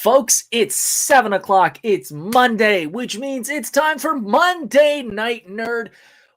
Folks, it's 7 o'clock. It's Monday, which means it's time for Monday Night Nerd.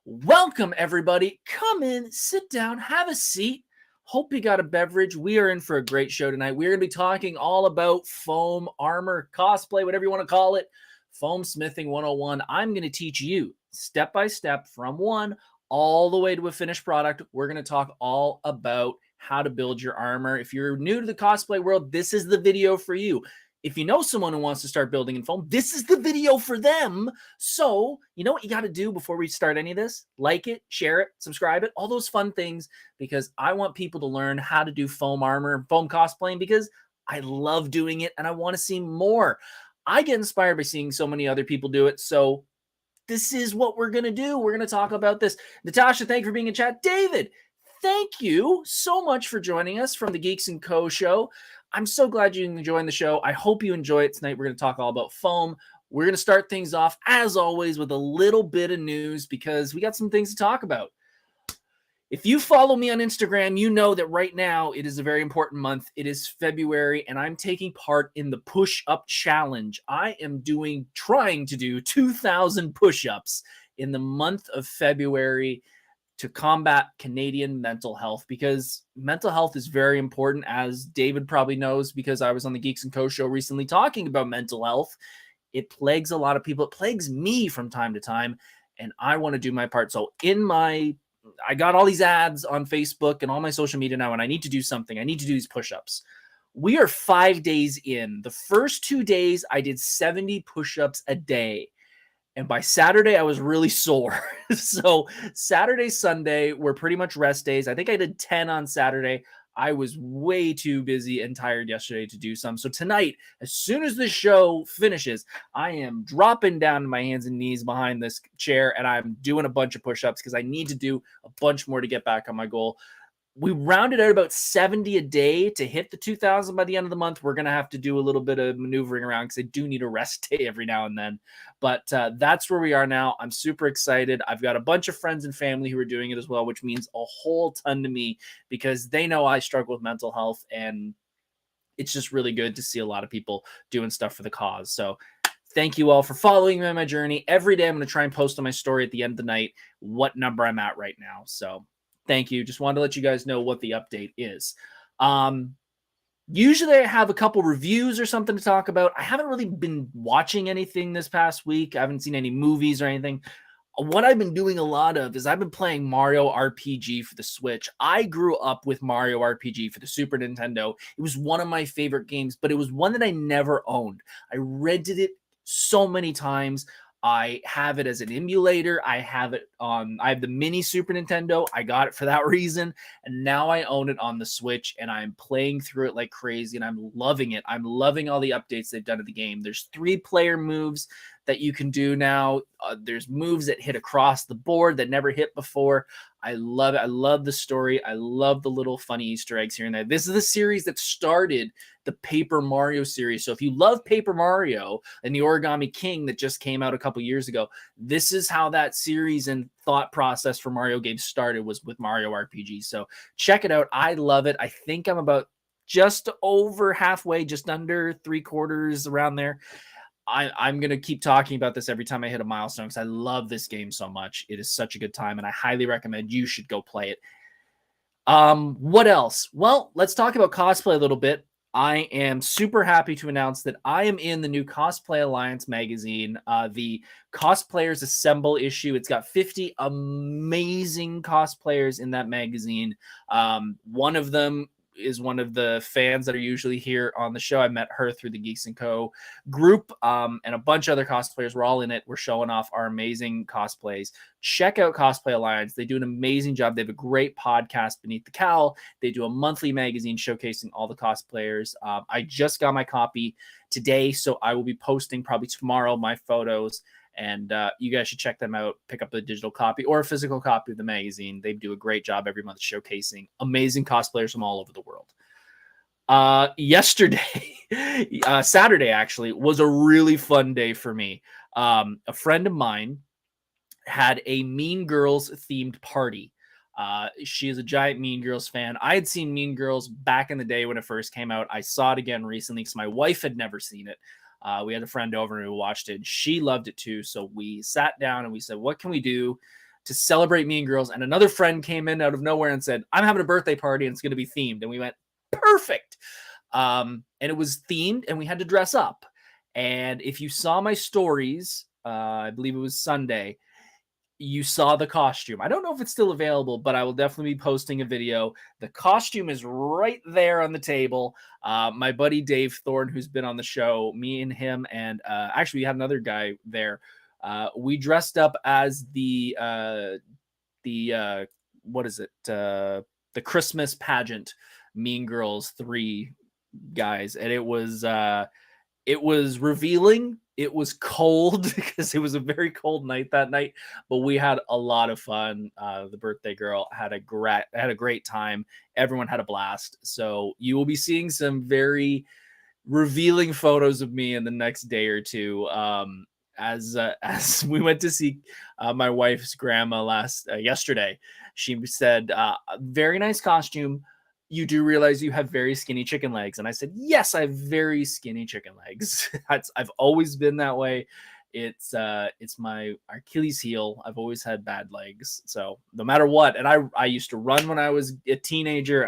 Welcome, everybody. Come in, sit down, have a seat. Hope you got a beverage. We are in for a great show tonight. We're going to be talking all about foam, armor, cosplay, whatever you want to call it. Foam Smithing 101. I'm going to teach you step by step from one all the way to a finished product. We're going to talk all about how to build your armor. If you're new to the cosplay world, this is the video for you. If you know someone who wants to start building in foam, this is the video for them. So, you know what you got to do before we start any of this? Like it, share it, subscribe it, all those fun things, because I want people to learn how to do foam armor, foam cosplaying, because I love doing it and I want to see more. I get inspired by seeing so many other people do it. So this is what we're going to do. We're going to talk about this. Natasha, thank you for being in chat. David, thank you so much for joining us from the Geeks & Co. show. I'm so glad you enjoyed the show. I hope you enjoy it tonight. We're going to talk all about foam. We're going to start things off, as always, with a little bit of news because we got some things to talk about. If you follow me on Instagram, you know that right now it is a very important month. It is February, and I'm taking part in the push-up challenge. I am trying to do 2,000 push-ups in the month of February to combat Canadian mental health, because mental health is very important, as David probably knows, because I was on the Geeks & Co. show recently talking about mental health. It plagues a lot of people. It plagues me from time to time, and I want to do my part. So I got all these ads on Facebook and all my social media now, and I need to do something. I need to do these push-ups. We are 5 days in. The first 2 days, I did 70 push-ups a day. And by Saturday, I was really sore. So Saturday, Sunday were pretty much rest days. I think I did 10 on Saturday. I was way too busy and tired yesterday to do some. So tonight, as soon as the show finishes, I am dropping down to my hands and knees behind this chair, and I'm doing a bunch of push-ups because I need to do a bunch more to get back on my goal. We rounded out about 70 a day to hit the 2,000 by the end of the month. We're going to have to do a little bit of maneuvering around because I do need a rest day every now and then. But that's where we are now. I'm super excited. I've got a bunch of friends and family who are doing it as well, which means a whole ton to me because they know I struggle with mental health, and it's just really good to see a lot of people doing stuff for the cause. So thank you all for following me on my journey. Every day I'm going to try and post on my story at the end of the night what number I'm at right now. So thank you. Just wanted to let you guys know what the update is. Usually I have a couple reviews or something to talk about. I haven't really been watching anything this past week. I haven't seen any movies or anything. What I've been doing a lot of is I've been playing Mario RPG for the Switch. I grew up with Mario RPG for the Super Nintendo. It was one of my favorite games, but it was one that I never owned. I rented it so many times. I have it as an emulator. I have the mini Super Nintendo. I got it for that reason. And now I own it on the Switch, and I'm playing through it like crazy, and I'm loving it. I'm loving all the updates they've done to the game. There's 3-player moves that you can do now. There's moves that hit across the board that never hit before. I love it. I love the story. I love the little funny Easter eggs here and there. This is the series that started the Paper Mario series. So if you love Paper Mario and the Origami King that just came out a couple years ago, this is how that series and thought process for Mario games started, was with Mario RPG. So check it out. I love it. I think I'm about just over halfway, just under 3/4 around there. I'm going to keep talking about this every time I hit a milestone because I love this game so much. It is such a good time, and I highly recommend you should go play it. What else? Well, let's talk about cosplay a little bit. I am super happy to announce that I am in the new Cosplay Alliance magazine, the Cosplayers Assemble issue. It's got 50 amazing cosplayers in that magazine. One of them is one of the fans that are usually here on the show. I met her through the Geeks & Co. group, and a bunch of other cosplayers. We're all in it. We're showing off our amazing cosplays. Check out Cosplay Alliance. They do an amazing job. They have a great podcast, Beneath the Cowl. They do a monthly magazine showcasing all the cosplayers. I just got my copy today, so I will be posting probably tomorrow my photos. And you guys should check them out. Pick up a digital copy or a physical copy of the magazine. They do a great job every month showcasing amazing cosplayers from all over the world. Yesterday, Saturday actually, was a really fun day for me. A friend of mine had a Mean Girls themed party. She is a giant Mean Girls fan. I had seen Mean Girls back in the day when it first came out. I saw it again recently because my wife had never seen it. We had a friend over and we watched it. And she loved it too. So we sat down and we said, what can we do to celebrate Mean Girls? And another friend came in out of nowhere and said, I'm having a birthday party and it's going to be themed. And we went, perfect. And it was themed and we had to dress up. And if you saw my stories, I believe it was Sunday, you saw the costume. I don't know if it's still available, but I will definitely be posting a video. The costume is right there on the table. My buddy Dave Thorne, who's been on the show, me and him, and actually we had another guy there. We dressed up as the what is it? The Christmas pageant, Mean Girls 3 guys, and it was revealing. It was cold because it was a very cold night that night, but we had a lot of fun. The birthday girl had a great time. Everyone had a blast. So you will be seeing some very revealing photos of me in the next day or two. As we went to see my wife's grandma yesterday, she said, "Very nice costume. You do realize you have very skinny chicken legs." And I said, yes, I have very skinny chicken legs. I've always been that way. It's my Achilles heel. I've always had bad legs. So no matter what, and I used to run when I was a teenager.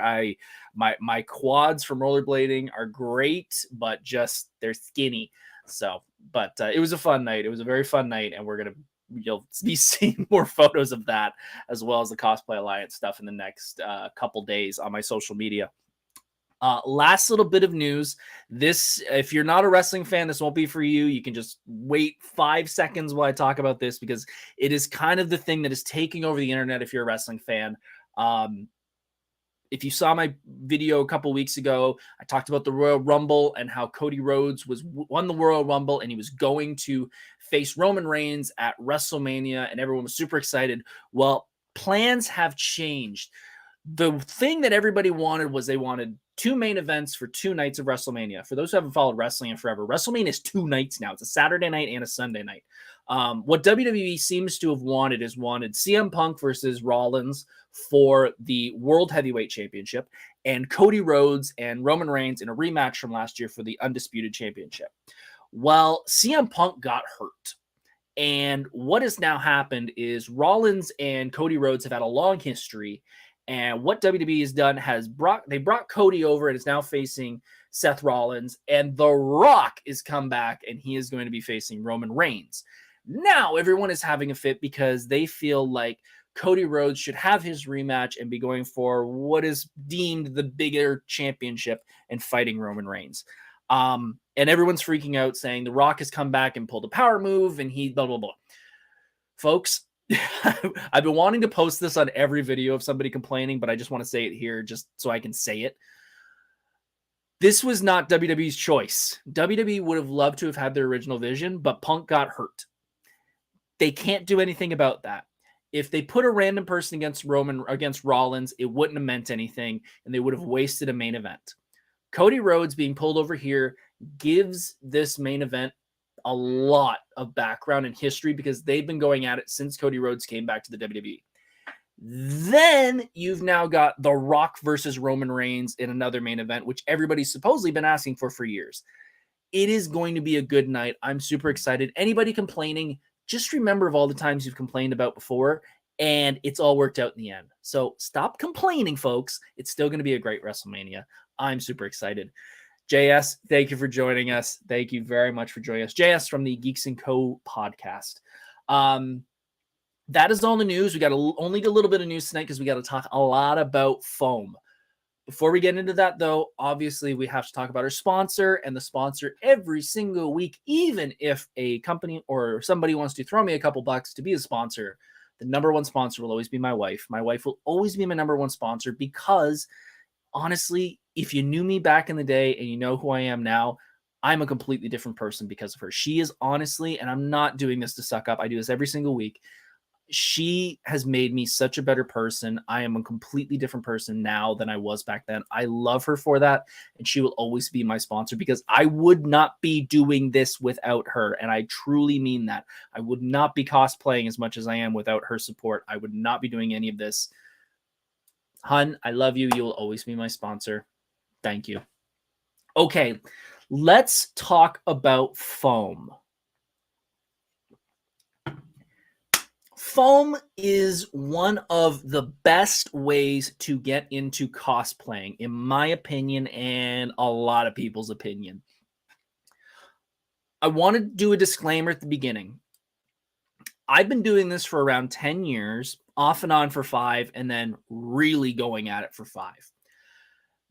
My quads from rollerblading are great, but just they're skinny. So, but it was a fun night. It was a very fun night, and you'll be seeing more photos of that as well as the Cosplay Alliance stuff in the next couple days on my social media. Last little bit of news. If you're not a wrestling fan, this won't be for you. You can just wait 5 seconds while I talk about this because it is kind of the thing that is taking over the internet if you're a wrestling fan. If you saw my video a couple weeks ago, I talked about the Royal Rumble and how Cody Rhodes won the Royal Rumble and he was going to face Roman Reigns at WrestleMania, and everyone was super excited. Well, plans have changed. The thing that everybody wanted was they wanted 2 main events for 2 nights of WrestleMania. For those who haven't followed wrestling in forever, WrestleMania is 2 nights now. It's a Saturday night and a Sunday night. What WWE seems to have wanted CM Punk versus Rollins for the World Heavyweight Championship, and Cody Rhodes and Roman Reigns in a rematch from last year for the Undisputed Championship. Well, CM Punk got hurt. And what has now happened is Rollins and Cody Rhodes have had a long history. And what WWE has done they brought Cody over and is now facing Seth Rollins. And The Rock is come back and he is going to be facing Roman Reigns. Now everyone is having a fit because they feel like Cody Rhodes should have his rematch and be going for what is deemed the bigger championship and fighting Roman Reigns. And everyone's freaking out saying The Rock has come back and pulled a power move and he blah, blah, blah. Folks, I've been wanting to post this on every video of somebody complaining, but I just want to say it here just so I can say it. This was not WWE's choice. WWE would have loved to have had their original vision, but Punk got hurt. They can't do anything about that. If they put a random person against Rollins, it wouldn't have meant anything, and they would have wasted a main event. Cody Rhodes being pulled over here gives this main event a lot of background and history because they've been going at it since Cody Rhodes came back to the WWE. Then you've now got The Rock versus Roman Reigns in another main event, which everybody's supposedly been asking for years. It is going to be a good night. I'm super excited. Anybody complaining, just remember of all the times you've complained about before, and it's all worked out in the end. So stop complaining, folks. It's still going to be a great WrestleMania. I'm super excited. JS, thank you for joining us. Thank you very much for joining us. JS from the Geeks & Co. podcast. That is all the news. We got only a little bit of news tonight because we got to talk a lot about foam. Before we get into that, though, obviously we have to talk about our sponsor, and the sponsor every single week, even if a company or somebody wants to throw me a couple bucks to be a sponsor, the number one sponsor will always be my wife. My wife will always be my number one sponsor because, honestly, if you knew me back in the day and you know who I am now, I'm a completely different person because of her. She is honestly, and I'm not doing this to suck up, I do this every single week, she has made me such a better person. I am a completely different person now than I was back then. I love her for that, and she will always be my sponsor because I would not be doing this without her, and I truly mean that. I would not be cosplaying as much as I am without her support. I would not be doing any of this Hun, I love you. You'll always be my sponsor. Thank you. Okay, let's talk about foam. Foam is one of the best ways to get into cosplaying, in my opinion, and a lot of people's opinion. I want to do a disclaimer at the beginning. I've been doing this for around 10 years, off and on for 5, and then really going at it for 5.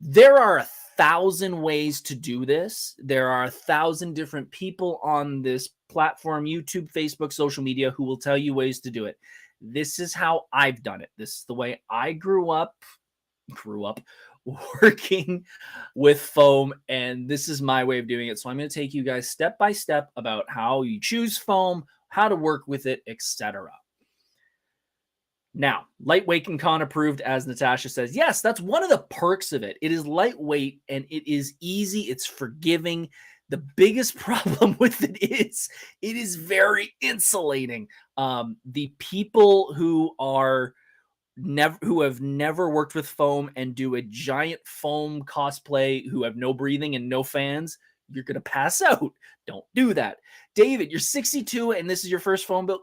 There are 1,000 ways to do this. There are 1,000 different people on this platform, YouTube, Facebook, social media, who will tell you ways to do it. This is how I've done it. This is the way I grew up working with foam, and this is my way of doing it. So I'm going to take you guys step by step about how you choose foam, how to work with it, etc. Now, lightweight and con approved, as Natasha says. Yes, that's one of the perks of it. It is lightweight and it is easy. It's forgiving. The biggest problem with it is very insulating. The people who have never worked with foam and do a giant foam cosplay, who have no breathing and no fans, you're going to pass out. Don't do that. David, you're 62 and this is your first foam build.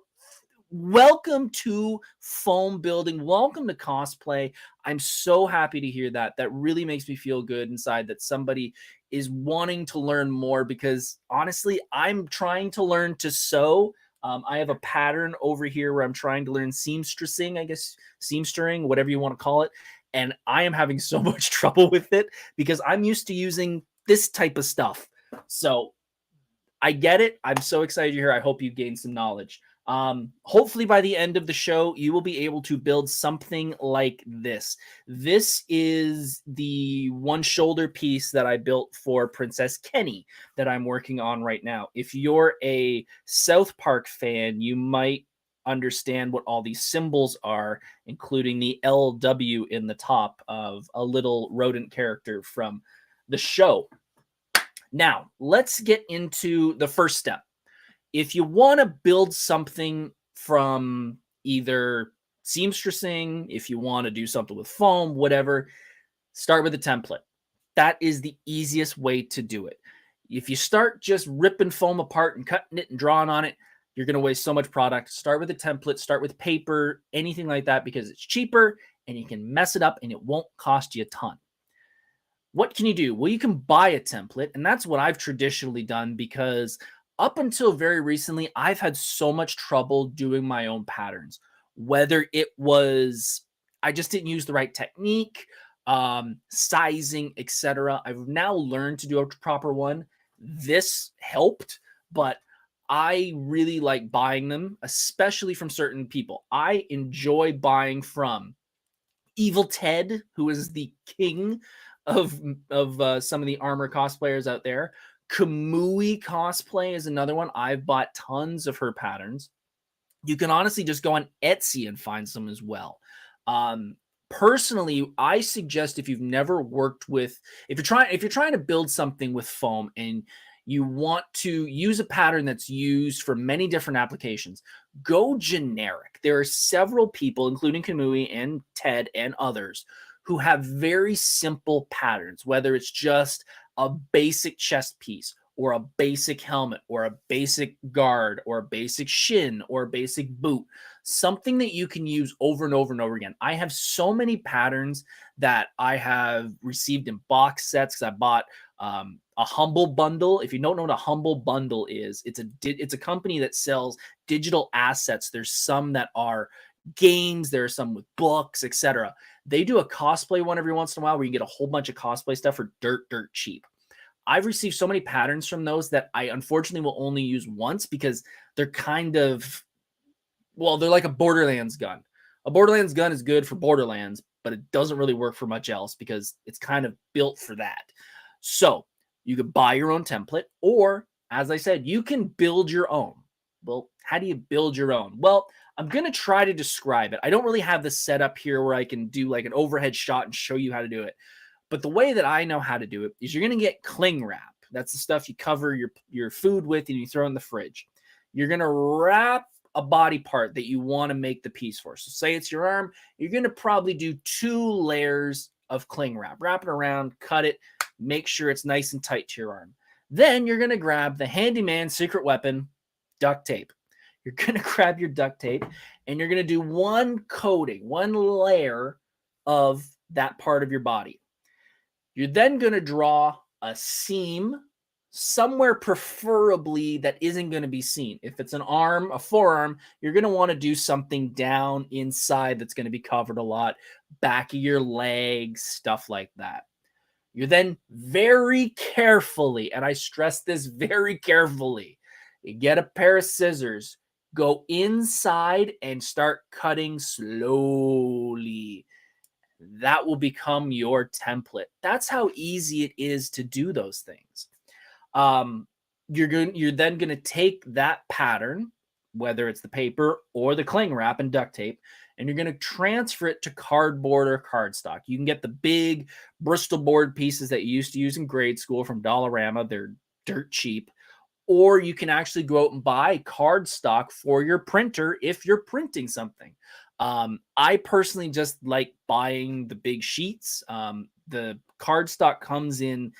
Welcome to foam building. Welcome to cosplay. I'm so happy to hear that. That really makes me feel good inside that somebody is wanting to learn more, because honestly, I'm trying to learn to sew. I have a pattern over here where I'm trying to learn seamstressing, I guess, seamstering, whatever you want to call it. And I am having so much trouble with it because I'm used to using this type of stuff. So I get it. I'm so excited you're here. I hope you gain some knowledge. Hopefully by the end of the show, you will be able to build something like this. This is the one shoulder piece that I built for Princess Kenny that I'm working on right now. If you're a South Park fan, you might understand what all these symbols are, including the LW in the top of a little rodent character from the show. Now, let's get into the first step. If you want to build something from either seamstressing, if you want to do something with foam, whatever, start with a template. That is the easiest way to do it. If you start just ripping foam apart and cutting it and drawing on it, you're going to waste so much product. Start with a template, start with paper, anything like that, because it's cheaper and you can mess it up and it won't cost you a ton. What can you do? Well, you can buy a template, and that's what I've traditionally done, because up until very recently, I've had so much trouble doing my own patterns, whether it was I just didn't use the right technique, sizing, etc. I've now learned to do a proper one. This helped, but I really like buying them, especially from certain people. I enjoy buying from Evil Ted, who is the king of some of the armor cosplayers out there. Kamui Cosplay is another one. I've bought tons of her patterns. You can honestly just go on Etsy and find some as well. Personally, I suggest if you've never worked with, if you're trying to build something with foam and you want to use a pattern that's used for many different applications, go generic. There are several people, including Kamui and Ted and others, who have very simple patterns, whether it's just a basic chest piece or a basic helmet or a basic guard or a basic shin or a basic boot, something that you can use over and over and over again. I have so many patterns that I have received in box sets because I bought a Humble Bundle. If you don't know what a Humble Bundle is, it's a company that sells digital assets. There's some that are games, there are some with books, etc. They do a cosplay one every once in a while where you get a whole bunch of cosplay stuff for dirt cheap. I've received so many patterns from those that I unfortunately will only use once because they're kind of, well, they're like a Borderlands gun. A Borderlands gun is good for Borderlands, but it doesn't really work for much else because it's kind of built for that. So you could buy your own template, or as I said, you can build your own. Well, how do you build your own? Well, I'm going to try to describe it. I don't really have the setup here where I can do like an overhead shot and show you how to do it. But the way that I know how to do it is you're going to get cling wrap. That's the stuff you cover your food with and you throw in the fridge. You're going to wrap a body part that you want to make the piece for. So say it's your arm, you're going to probably do 2 layers of cling wrap. Wrap it around, cut it, make sure it's nice and tight to your arm. Then you're going to grab the handyman secret weapon, duct tape. You're going to grab your duct tape and you're going to do one coating, one layer of that part of your body. You're then going to draw a seam somewhere preferably that isn't going to be seen. If it's an arm, a forearm, you're going to want to do something down inside that's going to be covered a lot, back of your legs, stuff like that. You're then very carefully, and I stress this very carefully, you get a pair of scissors, go inside and start cutting slowly. That will become your template. That's how easy it is to do those things. You're then going to take that pattern, whether it's the paper or the cling wrap and duct tape, and you're going to transfer it to cardboard or cardstock. You can get the big Bristol board pieces that you used to use in grade school from Dollarama. They're dirt cheap. Or you can actually go out and buy cardstock for your printer if you're printing something. I personally just like buying the big sheets. The cardstock comes in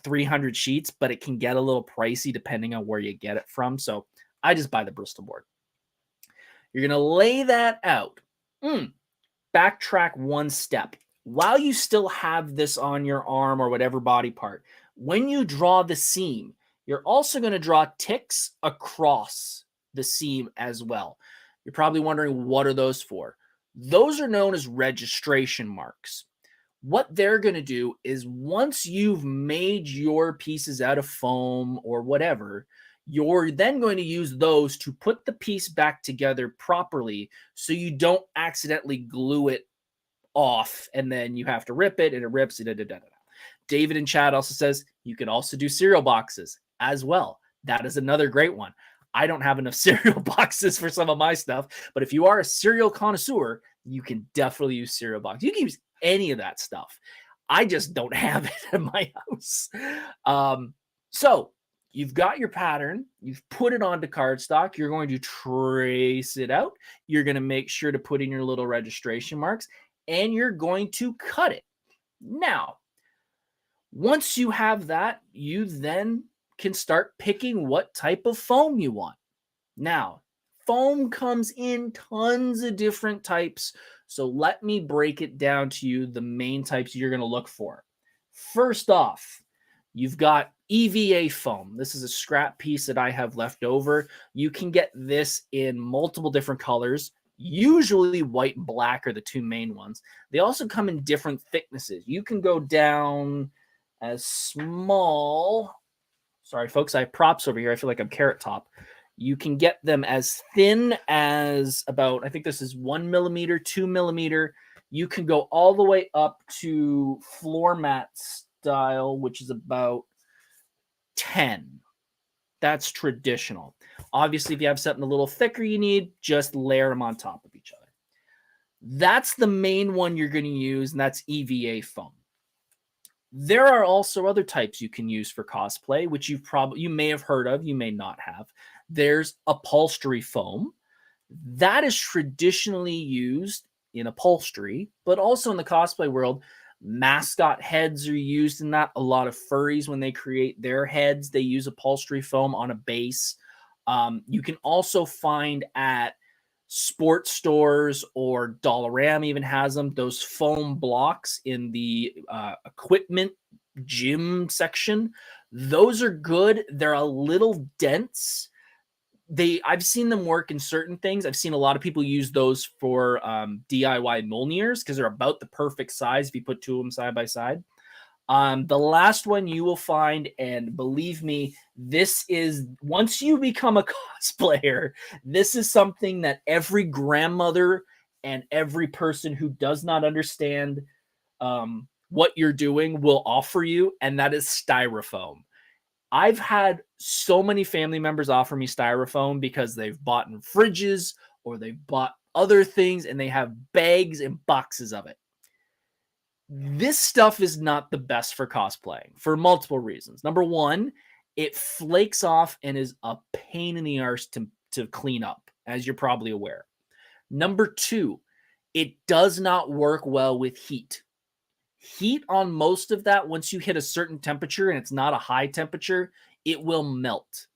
300 sheets, but it can get a little pricey depending on where you get it from. So I just buy the Bristol board. You're going to lay that out. Backtrack one step. While you still have this on your arm or whatever body part, when you draw the seam, you're also going to draw ticks across the seam as well. You're probably wondering, what are those for? Those are known as registration marks. What they're going to do is once you've made your pieces out of foam or whatever, you're then going to use those to put the piece back together properly so you don't accidentally glue it off and then you have to rip it and it rips. David in chat also says you can also do cereal boxes as well. That is another great one. I don't have enough cereal boxes for some of my stuff, but if you are a cereal connoisseur, you can definitely use cereal boxes. You can use any of that stuff. I just don't have it in my house. So you've got your pattern, you've put it onto cardstock, you're going to trace it out, you're going to make sure to put in your little registration marks, and you're going to cut it. Now, once you have that, you then can start picking what type of foam you want. Now, foam comes in tons of different types, so let me break it down to you, the main types you're going to look for. First off, you've got EVA foam. This is a scrap piece that I have left over. You can get this in multiple different colors. Usually white and black are the two main ones. They also come in different thicknesses. You can go down as small. Sorry, folks, I have props over here. I feel like I'm Carrot Top. You can get them as thin as about, I think this is 1 millimeter, 2 millimeter. You can go all the way up to floor mat style, which is about 10. That's traditional. Obviously, if you have something a little thicker you need, just layer them on top of each other. That's the main one you're going to use, and that's EVA foam. There are also other types you can use for cosplay, which you may have heard of, you may not have. There's upholstery foam. That is traditionally used in upholstery, but also in the cosplay world. Mascot heads are used in that. A lot of furries, when they create their heads, they use upholstery foam on a base. You can also find at sports stores, or Dollarama even has them, those foam blocks in the equipment gym section. Those are good. They're a little dense. I've seen them work in certain things. I've seen a lot of people use those for DIY Mjolnirs because they're about the perfect size if you put two of them side by side. The last one you will find, and believe me, this is, once you become a cosplayer, this is something that every grandmother and every person who does not understand what you're doing will offer you, and that is styrofoam. I've had so many family members offer me styrofoam because they've bought in fridges or they've bought other things and they have bags and boxes of it. This stuff is not the best for cosplaying for multiple reasons. Number one, it flakes off and is a pain in the arse to clean up as you're probably aware. Number 2, it does not work well with heat. Heat on most of that, once you hit a certain temperature and it's not a high temperature, it will melt.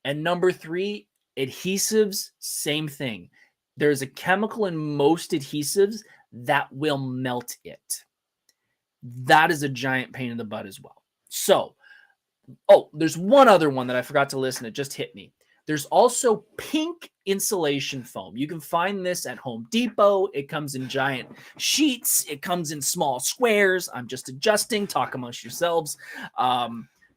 And number 3, adhesives, same thing. There's a chemical in most adhesives that will melt it. That is a giant pain in the butt as well. So, there's one other one that I forgot to list and it just hit me. There's also pink insulation foam. You can find this at Home Depot. It comes in giant sheets. It comes in small squares. I'm just adjusting. Talk amongst yourselves.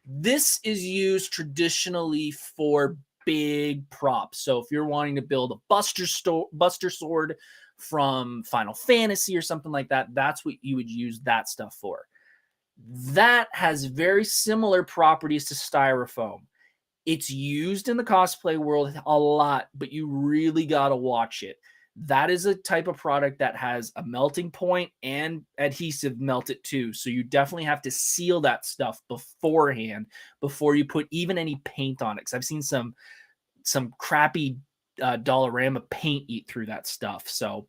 This is used traditionally for big props. So if you're wanting to build a Buster Sword from Final Fantasy or something like that, that's what you would use that stuff for. That has very similar properties to styrofoam. It's used in the cosplay world a lot, but you really got to watch it. That is a type of product that has a melting point and adhesive melt it too. So you definitely have to seal that stuff beforehand before you put even any paint on it. Because I've seen some crappy Dollarama paint eat through that stuff. So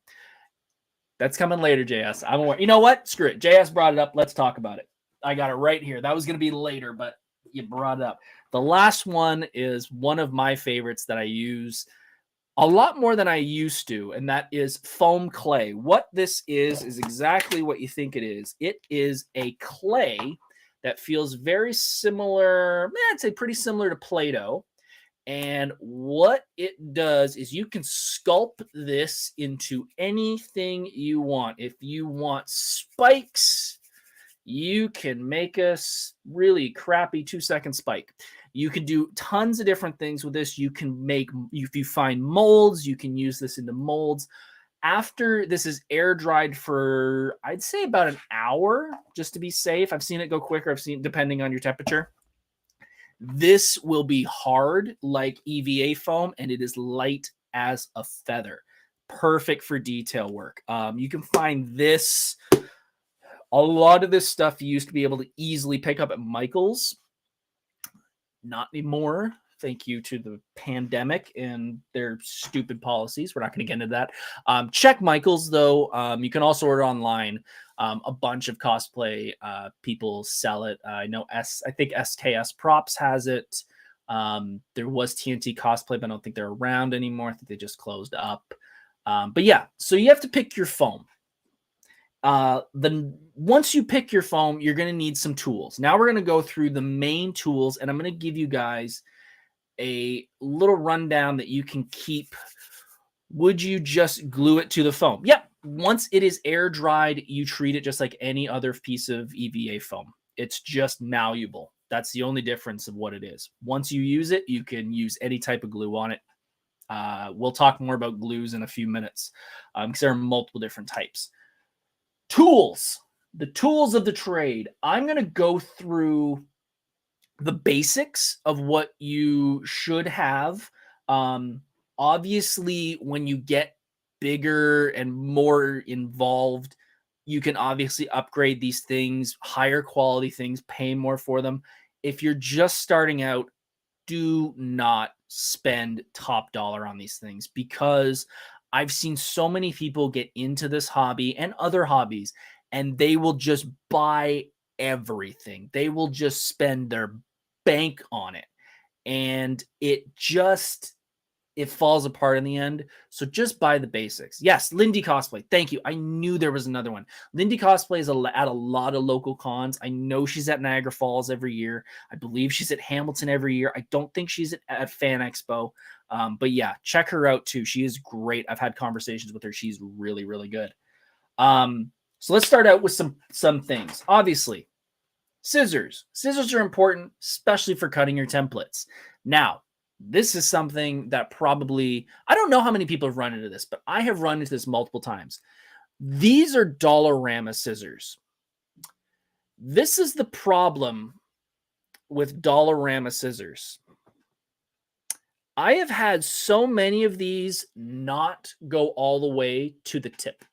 that's coming later, JS. I'm aware. You know what? Screw it. JS brought it up. Let's talk about it. I got it right here. That was going to be later, but you brought it up. The last one is one of my favorites that I use a lot more than I used to, and that is foam clay. What this is exactly what you think it is. It is a clay that feels very similar, I'd say pretty similar to Play-Doh. And what it does is you can sculpt this into anything you want. If you want spikes, you can make a really crappy 2-second spike. You can do tons of different things with this. You can make, if you find molds, you can use this into molds. After this is air dried for, I'd say about an hour, just to be safe. I've seen it go quicker. I've seen, depending on your temperature. This will be hard like EVA foam, and it is light as a feather. Perfect for detail work. You can find this. A lot of this stuff you used to be able to easily pick up at Michael's. Not anymore. Thank you to the pandemic and their stupid policies. We're not going to get into that. Check Michael's, though. You can also order online. A bunch of cosplay people sell it. I know I think SKS Props has it. There was TNT Cosplay, but I don't think they're around anymore. I think they just closed up. But yeah, so you have to pick your foam. Once you pick your foam, you're going to need some tools. Now we're going to go through the main tools, and I'm going to give you guys a little rundown that you can keep. Would you just glue it to the foam? Yep. Once it is air dried, you treat it just like any other piece of EVA foam. It's just malleable. That's the only difference of what it is. Once you use it, you can use any type of glue on it. We'll talk more about glues in a few minutes because there are multiple different types. Tools, the tools of the trade. I'm going to go through the basics of what you should have. Obviously, when you get bigger and more involved, you can obviously upgrade these things, higher quality things, pay more for them. If you're just starting out, do not spend top dollar on these things, because I've seen so many people get into this hobby and other hobbies, and they will just buy everything. They will just spend their bank on it, and it falls apart in the end. So just buy the basics. Yes, Lindy Cosplay. Thank you. I knew there was another one. Lindy Cosplay is at a lot of local cons. I know she's at Niagara Falls every year. I believe she's at Hamilton every year. I don't think she's at Fan Expo. But yeah, check her out too. She is great. I've had conversations with her. She's really, really good. So let's start out with some things. Obviously, scissors. Scissors are important, especially for cutting your templates. Now, this is something that probably, I don't know how many people have run into this, but I have run into this multiple times. These are Dollarama scissors. This is the problem with Dollarama scissors. I have had so many of these not go all the way to the tip.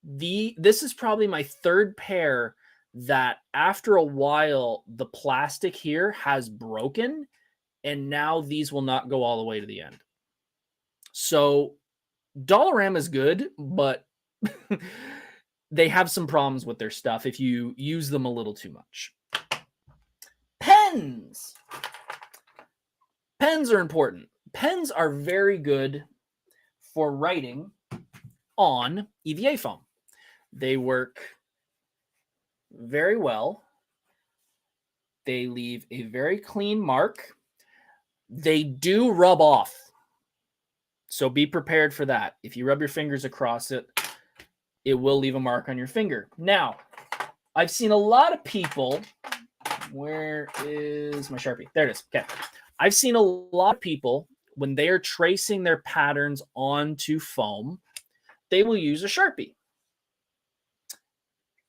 This is probably my third pair that after a while, the plastic here has broken, and now these will not go all the way to the end. So Dollarama is good, but they have some problems with their stuff if you use them a little too much. Pens. Pens are important. Pens are very good for writing on EVA foam. They work very well. They leave a very clean mark. They do rub off. So be prepared for that. If you rub your fingers across it, it will leave a mark on your finger. Now, I've seen a lot of people. Where is my Sharpie? There it is. Okay. I've seen a lot of people, when they are tracing their patterns onto foam, they will use a Sharpie.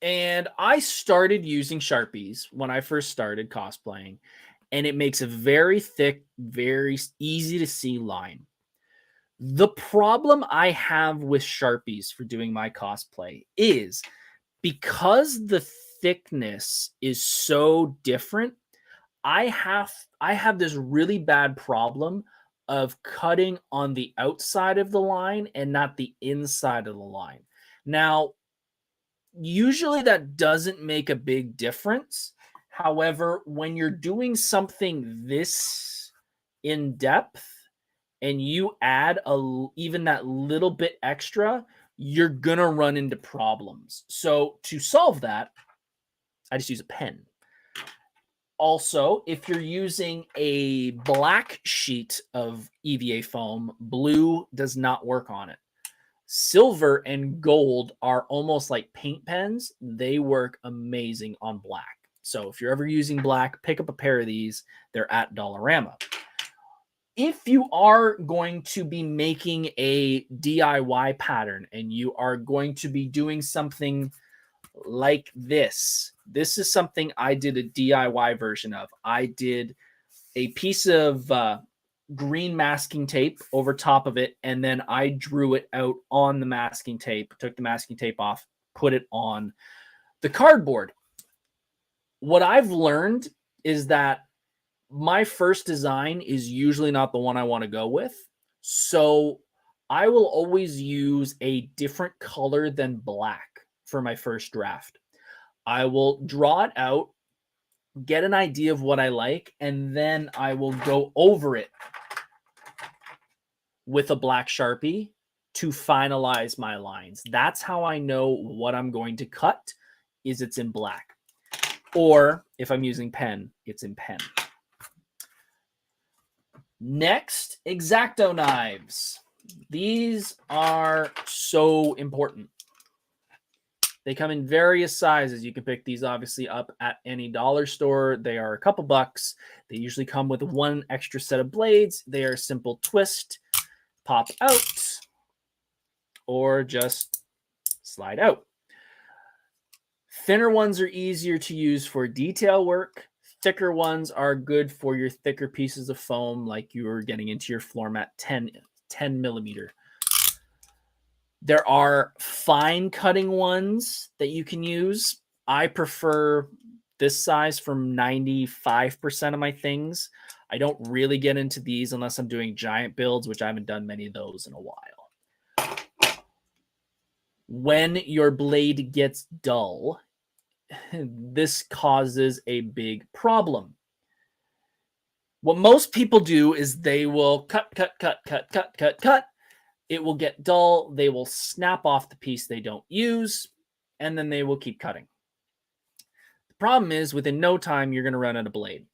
And I started using Sharpies when I first started cosplaying, and it makes a very thick, very easy to see line. The problem I have with Sharpies for doing my cosplay is because the thickness is so different, I have this really bad problem of cutting on the outside of the line and not the inside of the line. Now, usually that doesn't make a big difference. However, when you're doing something this in depth and you add even that little bit extra, you're going to run into problems. So to solve that, I just use a pen. Also, if you're using a black sheet of EVA foam, blue does not work on it. Silver and gold are almost like paint pens. They work amazing on black. So if you're ever using black, pick up a pair of these. They're at Dollarama. If you are going to be making a DIY pattern and you are going to be doing something like this is something I did a DIY version of. I did a piece of green masking tape over top of it, and then I drew it out on the masking tape, took the masking tape off, put it on the cardboard. What I've learned is that my first design is usually not the one I want to go with. So I will always use a different color than black for my first draft. I will draw it out, get an idea of what I like, and then I will go over it with a black Sharpie to finalize my lines. That's how I know what I'm going to cut, is it's in black. Or if I'm using pen, it's in pen. Next, X-Acto knives. These are so important. They come in various sizes. You can pick these obviously up at any dollar store. They are a couple bucks. They usually come with one extra set of blades. They are a simple twist, pop out, or just slide out. Thinner ones are easier to use for detail work. Thicker ones are good for your thicker pieces of foam, like you were getting into your floor mat 10 millimeter. There are fine cutting ones that you can use. I prefer this size for 95% of my things. I don't really get into these unless I'm doing giant builds, which I haven't done many of those in a while. When your blade gets dull, this causes a big problem. What most people do is they will cut. It will get dull. They will snap off the piece they don't use, and then they will keep cutting. The problem is, within no time, you're going to run out of blade.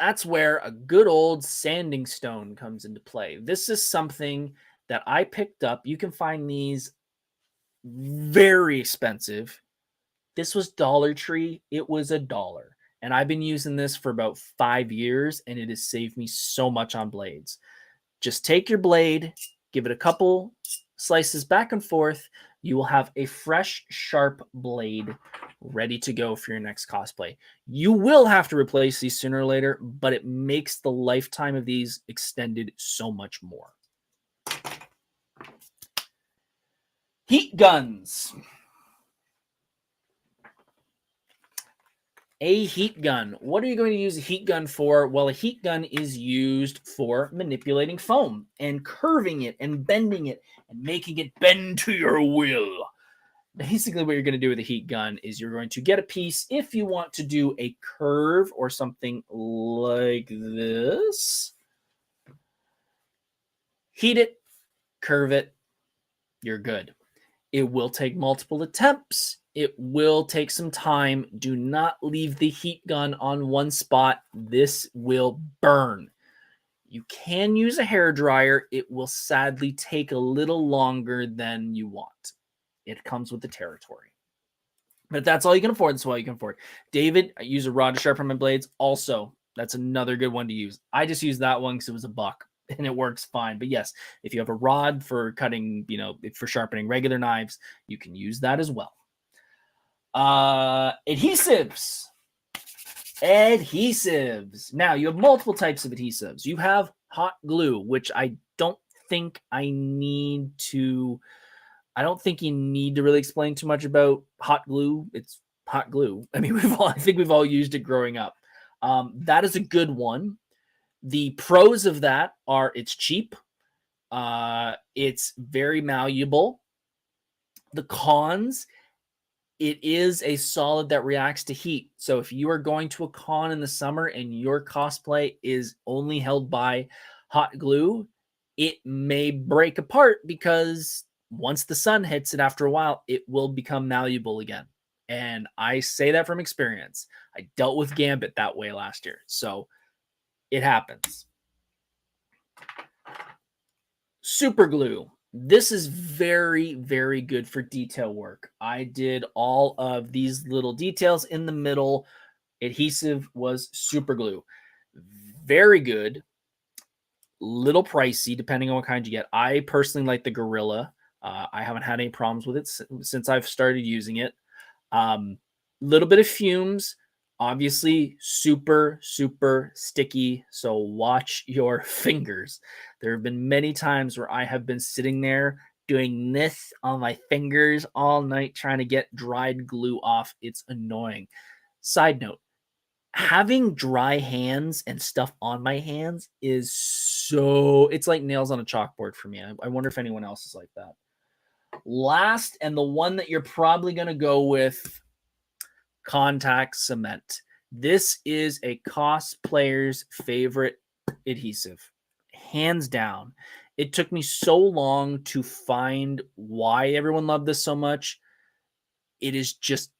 That's where a good old sanding stone comes into play. This is something that I picked up. You can find these very expensive. This was Dollar Tree. It was $1. And I've been using this for about 5 years, and it has saved me so much on blades. Just take your blade, give it a couple slices back and forth. You will have a fresh, sharp blade ready to go for your next cosplay. You will have to replace these sooner or later, but it makes the lifetime of these extended so much more. Heat guns. A heat gun. What are you going to use a heat gun for? Well, a heat gun is used for manipulating foam and curving it and bending it and making it bend to your will. Basically, what you're going to do with a heat gun is you're going to get a piece. If you want to do a curve or something like this, heat it, curve it, you're good. It will take multiple attempts. It will take some time. Do not leave the heat gun on one spot. This will burn. You can use a hair dryer. It will sadly take a little longer than you want. It comes with the territory. But if that's all you can afford, that's all you can afford. David, I use a rod to sharpen my blades. Also, that's another good one to use. I just used that one because it was $1 and it works fine. But yes, if you have a rod for cutting, for sharpening regular knives, you can use that as well. Adhesives. Now, you have multiple types of adhesives. You have hot glue, which I don't think you need to really explain too much about hot glue. It's hot glue. I mean, I think we've all used it growing up. That is a good one. The pros of that are it's cheap. It's very malleable. The cons, it is a solid that reacts to heat. So if you are going to a con in the summer and your cosplay is only held by hot glue, it may break apart because once the sun hits it after a while, it will become malleable again. And I say that from experience. I dealt with Gambit that way last year. So it happens. Super glue. This is very, very good for detail work. I did all of these little details in the middle. Adhesive was super glue. Very good. Little pricey, depending on what kind you get. I personally like the Gorilla. I haven't had any problems with it since I've started using it. Little bit of fumes. Obviously, super, super sticky. So watch your fingers. There have been many times where I have been sitting there doing this on my fingers all night trying to get dried glue off. It's annoying. Side note, having dry hands and stuff on my hands it's like nails on a chalkboard for me. I wonder if anyone else is like that. Last, and the one that you're probably going to go with, contact cement. This is a cosplayer's favorite adhesive, hands down. It took me so long to find why everyone loved this so much. It is just,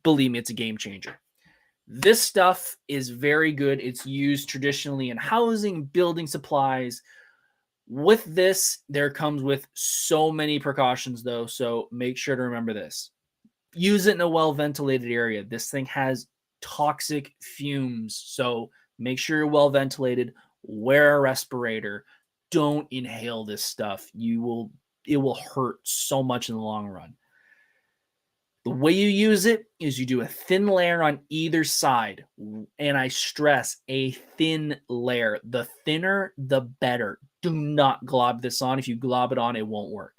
believe me, it's a game changer. This stuff is very good. It's used traditionally in housing, building supplies. With this, there comes with so many precautions, though, so make sure to remember this. Use it in a well-ventilated area. This thing has toxic fumes, so make sure you're well-ventilated. Wear a respirator. Don't inhale this stuff. It will hurt so much in the long run. The way you use it is you do a thin layer on either side, and I stress a thin layer. The thinner, the better. Do not glob this on. If you glob it on, it won't work.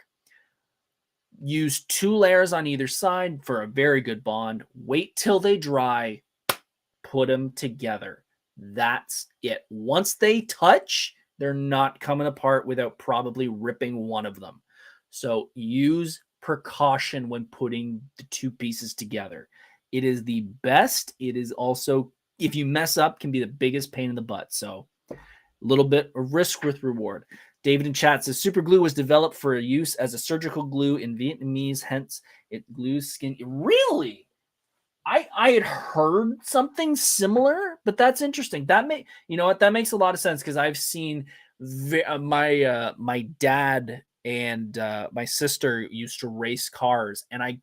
Use 2 layers on either side for a very good bond. Wait till they dry. Put them together. That's it. Once they touch, they're not coming apart without probably ripping one of them. So use precaution when putting the 2 pieces together. It is the best. It is also, if you mess up, can be the biggest pain in the butt. So a little bit of risk with reward. David in chat says super glue was developed for use as a surgical glue in Vietnamese, hence it glues skin. Really? I had heard something similar, but that's interesting. That makes a lot of sense because I've seen my dad and my sister used to race cars, and I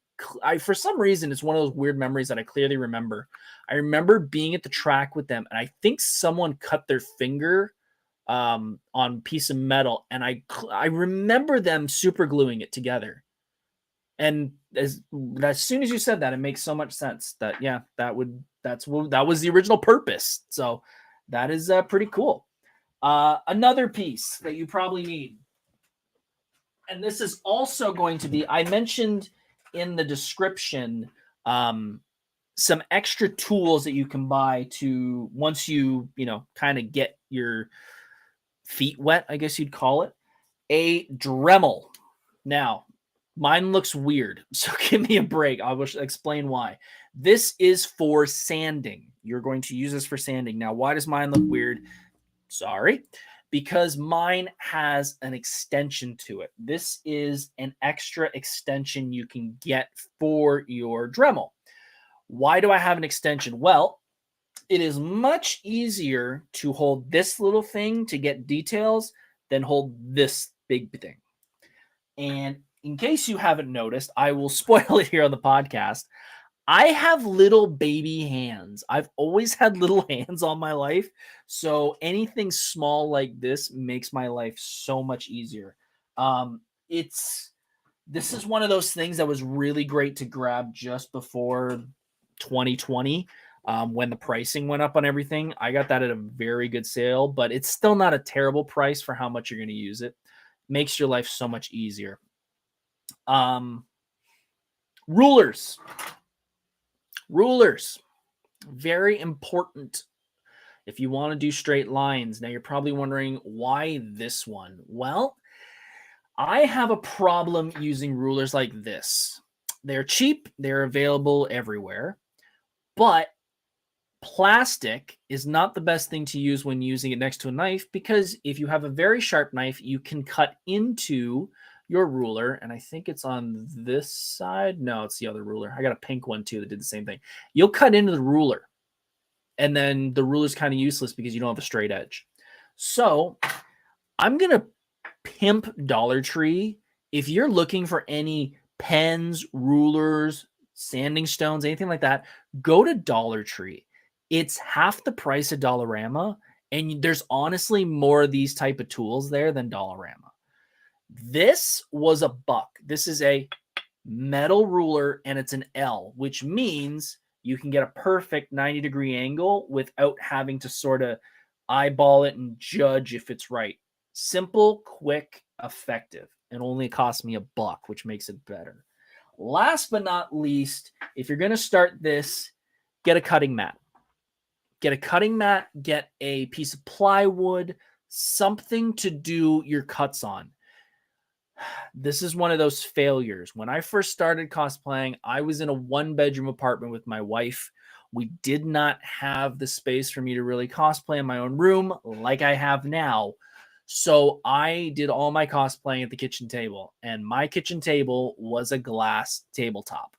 for some reason it's one of those weird memories that I clearly remember. I remember being at the track with them, and I think someone cut their finger on a piece of metal, and I remember them super gluing it together. And as soon as you said that, it makes so much sense that that was the original purpose. So that is pretty cool. Another piece that you probably need, and this is also going to be, I mentioned in the description, some extra tools that you can buy to once you kind of get your feet wet, I guess you'd call it, a Dremel. Now, mine looks weird, so give me a break. I will explain why. This is for sanding. You're going to use this for sanding. Now, why does mine look weird? Sorry. Because mine has an extension to it. This is an extra extension you can get for your Dremel. Why do I have an extension? Well, it is much easier to hold this little thing to get details than hold this big thing. And in case you haven't noticed, I will spoil it here on the podcast. I have little baby hands. I've always had little hands all my life. So anything small like this makes my life so much easier. This is one of those things that was really great to grab just before 2020 when the pricing went up on everything. I got that at a very good sale, but it's still not a terrible price for how much you're going to use it. Makes your life so much easier. Rulers. Very important if you want to do straight lines. Now you're probably wondering why this one. Well, I have a problem using rulers like this. They're cheap, they're available everywhere, but plastic is not the best thing to use when using it next to a knife, because if you have a very sharp knife, you can cut into your ruler, and I think it's on this side. No, it's the other ruler. I got a pink one too that did the same thing. You'll cut into the ruler, and then the ruler's kind of useless because you don't have a straight edge. So I'm going to pimp Dollar Tree. If you're looking for any pens, rulers, sanding stones, anything like that, go to Dollar Tree. It's half the price of Dollarama, and there's honestly more of these type of tools there than Dollarama. This was $1. This is a metal ruler, and it's an L, which means you can get a perfect 90-degree angle without having to sort of eyeball it and judge if it's right. Simple, quick, effective. It only cost me $1, which makes it better. Last but not least, if you're going to start this, get a cutting mat. Get a cutting mat, get a piece of plywood, something to do your cuts on. This is one of those failures. When I first started cosplaying, I was in a 1-bedroom apartment with my wife. We did not have the space for me to really cosplay in my own room like I have now. So I did all my cosplaying at the kitchen table, and my kitchen table was a glass tabletop.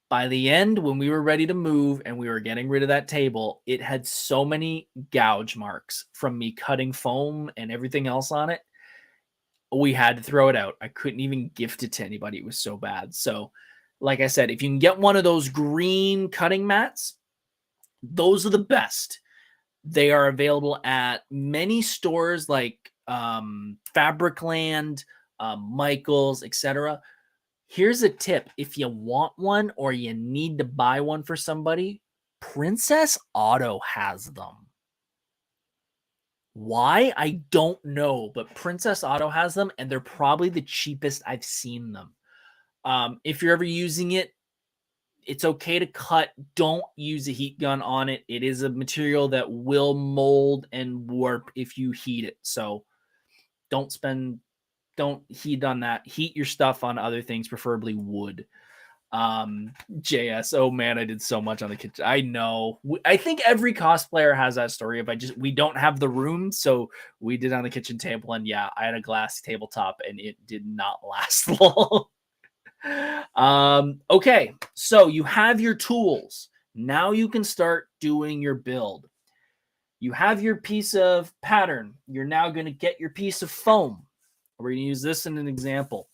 By the end, when we were ready to move and we were getting rid of that table, it had so many gouge marks from me cutting foam and everything else on it. We had to throw it out. I couldn't even gift it to anybody. It was so bad. So, like I said, if you can get one of those green cutting mats, those are the best. They are available at many stores like Fabricland, Michaels, etc. Here's a tip. If you want one or you need to buy one for somebody, Princess Auto has them. Why? I don't know, but Princess Auto has them, and they're probably the cheapest I've seen them. If you're ever using it, it's okay to cut. Don't use a heat gun on it. It is a material that will mold and warp if you heat it. So don't heat on that. Heat your stuff on other things, preferably wood. JS, oh man, I did so much on the kitchen. I know. I think every cosplayer has that story of we don't have the room, so we did on the kitchen table, and yeah, I had a glass tabletop and it did not last long. Okay, so you have your tools. Now you can start doing your build. You have your piece of pattern. You're now going to get your piece of foam. We're going to use this in an example.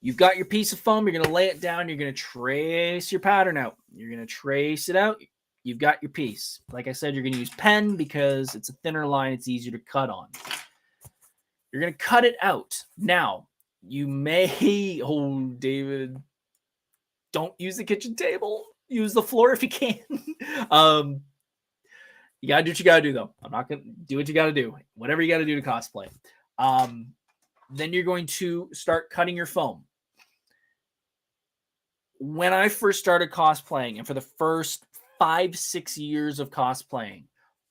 You've got your piece of foam. You're going to lay it down. You're going to trace your pattern out. You're going to trace it out. You've got your piece. Like I said, you're going to use pen because it's a thinner line. It's easier to cut on. You're going to cut it out. Now, you may, oh, David, don't use the kitchen table. Use the floor if you can. You got to do what you got to do, though. I'm not going to do what you got to do. Whatever you got to do to cosplay. Then you're going to start cutting your foam. when I first started cosplaying, and for the first 5-6 years of cosplaying,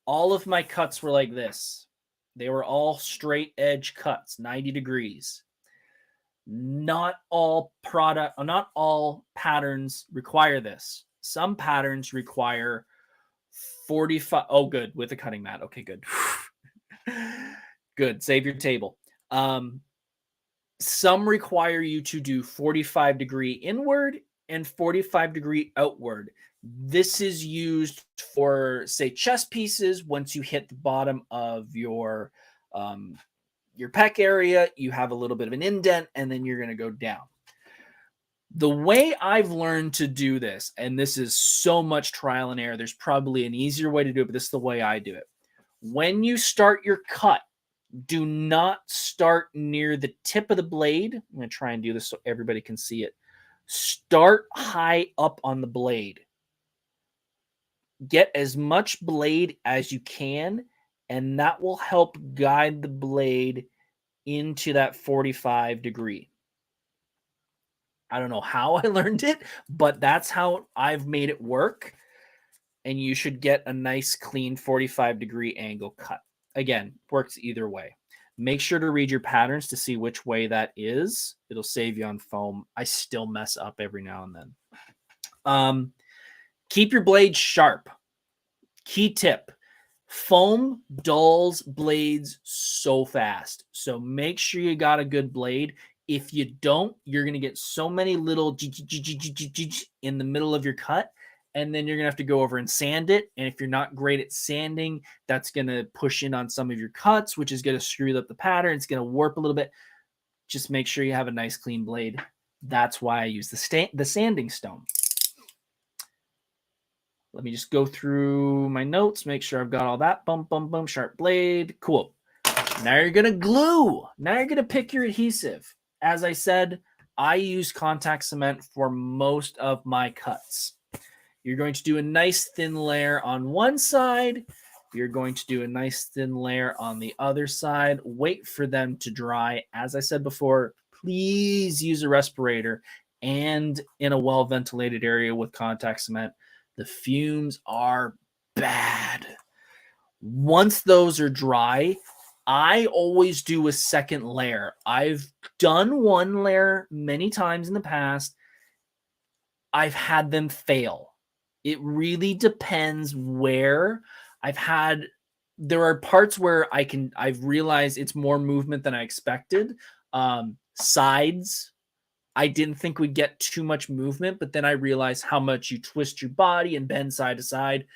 all of my cuts were like this. They were all straight edge cuts, 90 degrees. Not all patterns require this. Some patterns require 45. Oh, good. With a cutting mat. Okay, good. Good. Save your table. Some require you to do 45-degree inward and 45-degree outward. This is used for, say, chest pieces. Once you hit the bottom of your pec area, you have a little bit of an indent, and then you're going to go down. The way I've learned to do this, and this is so much trial and error, there's probably an easier way to do it, but this is the way I do it. When you start your cut, do not start near the tip of the blade. I'm going to try and do this so everybody can see it. Start high up on the blade. Get as much blade as you can, and that will help guide the blade into that 45-degree. I don't know how I learned it, but that's how I've made it work. And you should get a nice, clean 45-degree angle cut. Again, works either way. Make sure to read your patterns to see which way that is. It'll save you on foam. I still mess up every now and then. Keep your blade sharp. Key tip. Foam dulls blades so fast. So make sure you got a good blade. If you don't, you're going to get so many little in the middle of your cut, and then you're going to have to go over and sand it. And if you're not great at sanding, that's going to push in on some of your cuts, which is going to screw up the pattern. It's going to warp a little bit. Just make sure you have a nice clean blade. That's why I use the sanding stone. Let me just go through my notes, make sure I've got all that. Bum, bum, bum, sharp blade. Cool. Now you're going to glue. Now you're going to pick your adhesive. As I said, I use contact cement for most of my cuts. You're going to do a nice thin layer on one side. You're going to do a nice thin layer on the other side. Wait for them to dry. As I said before, please use a respirator and in a well-ventilated area with contact cement. The fumes are bad. Once those are dry, I always do a second layer. I've done one layer many times in the past. I've had them fail. It really depends where. There are parts where I've realized it's more movement than I expected. Sides, I didn't think we'd get too much movement, but then I realized how much you twist your body and bend side to side.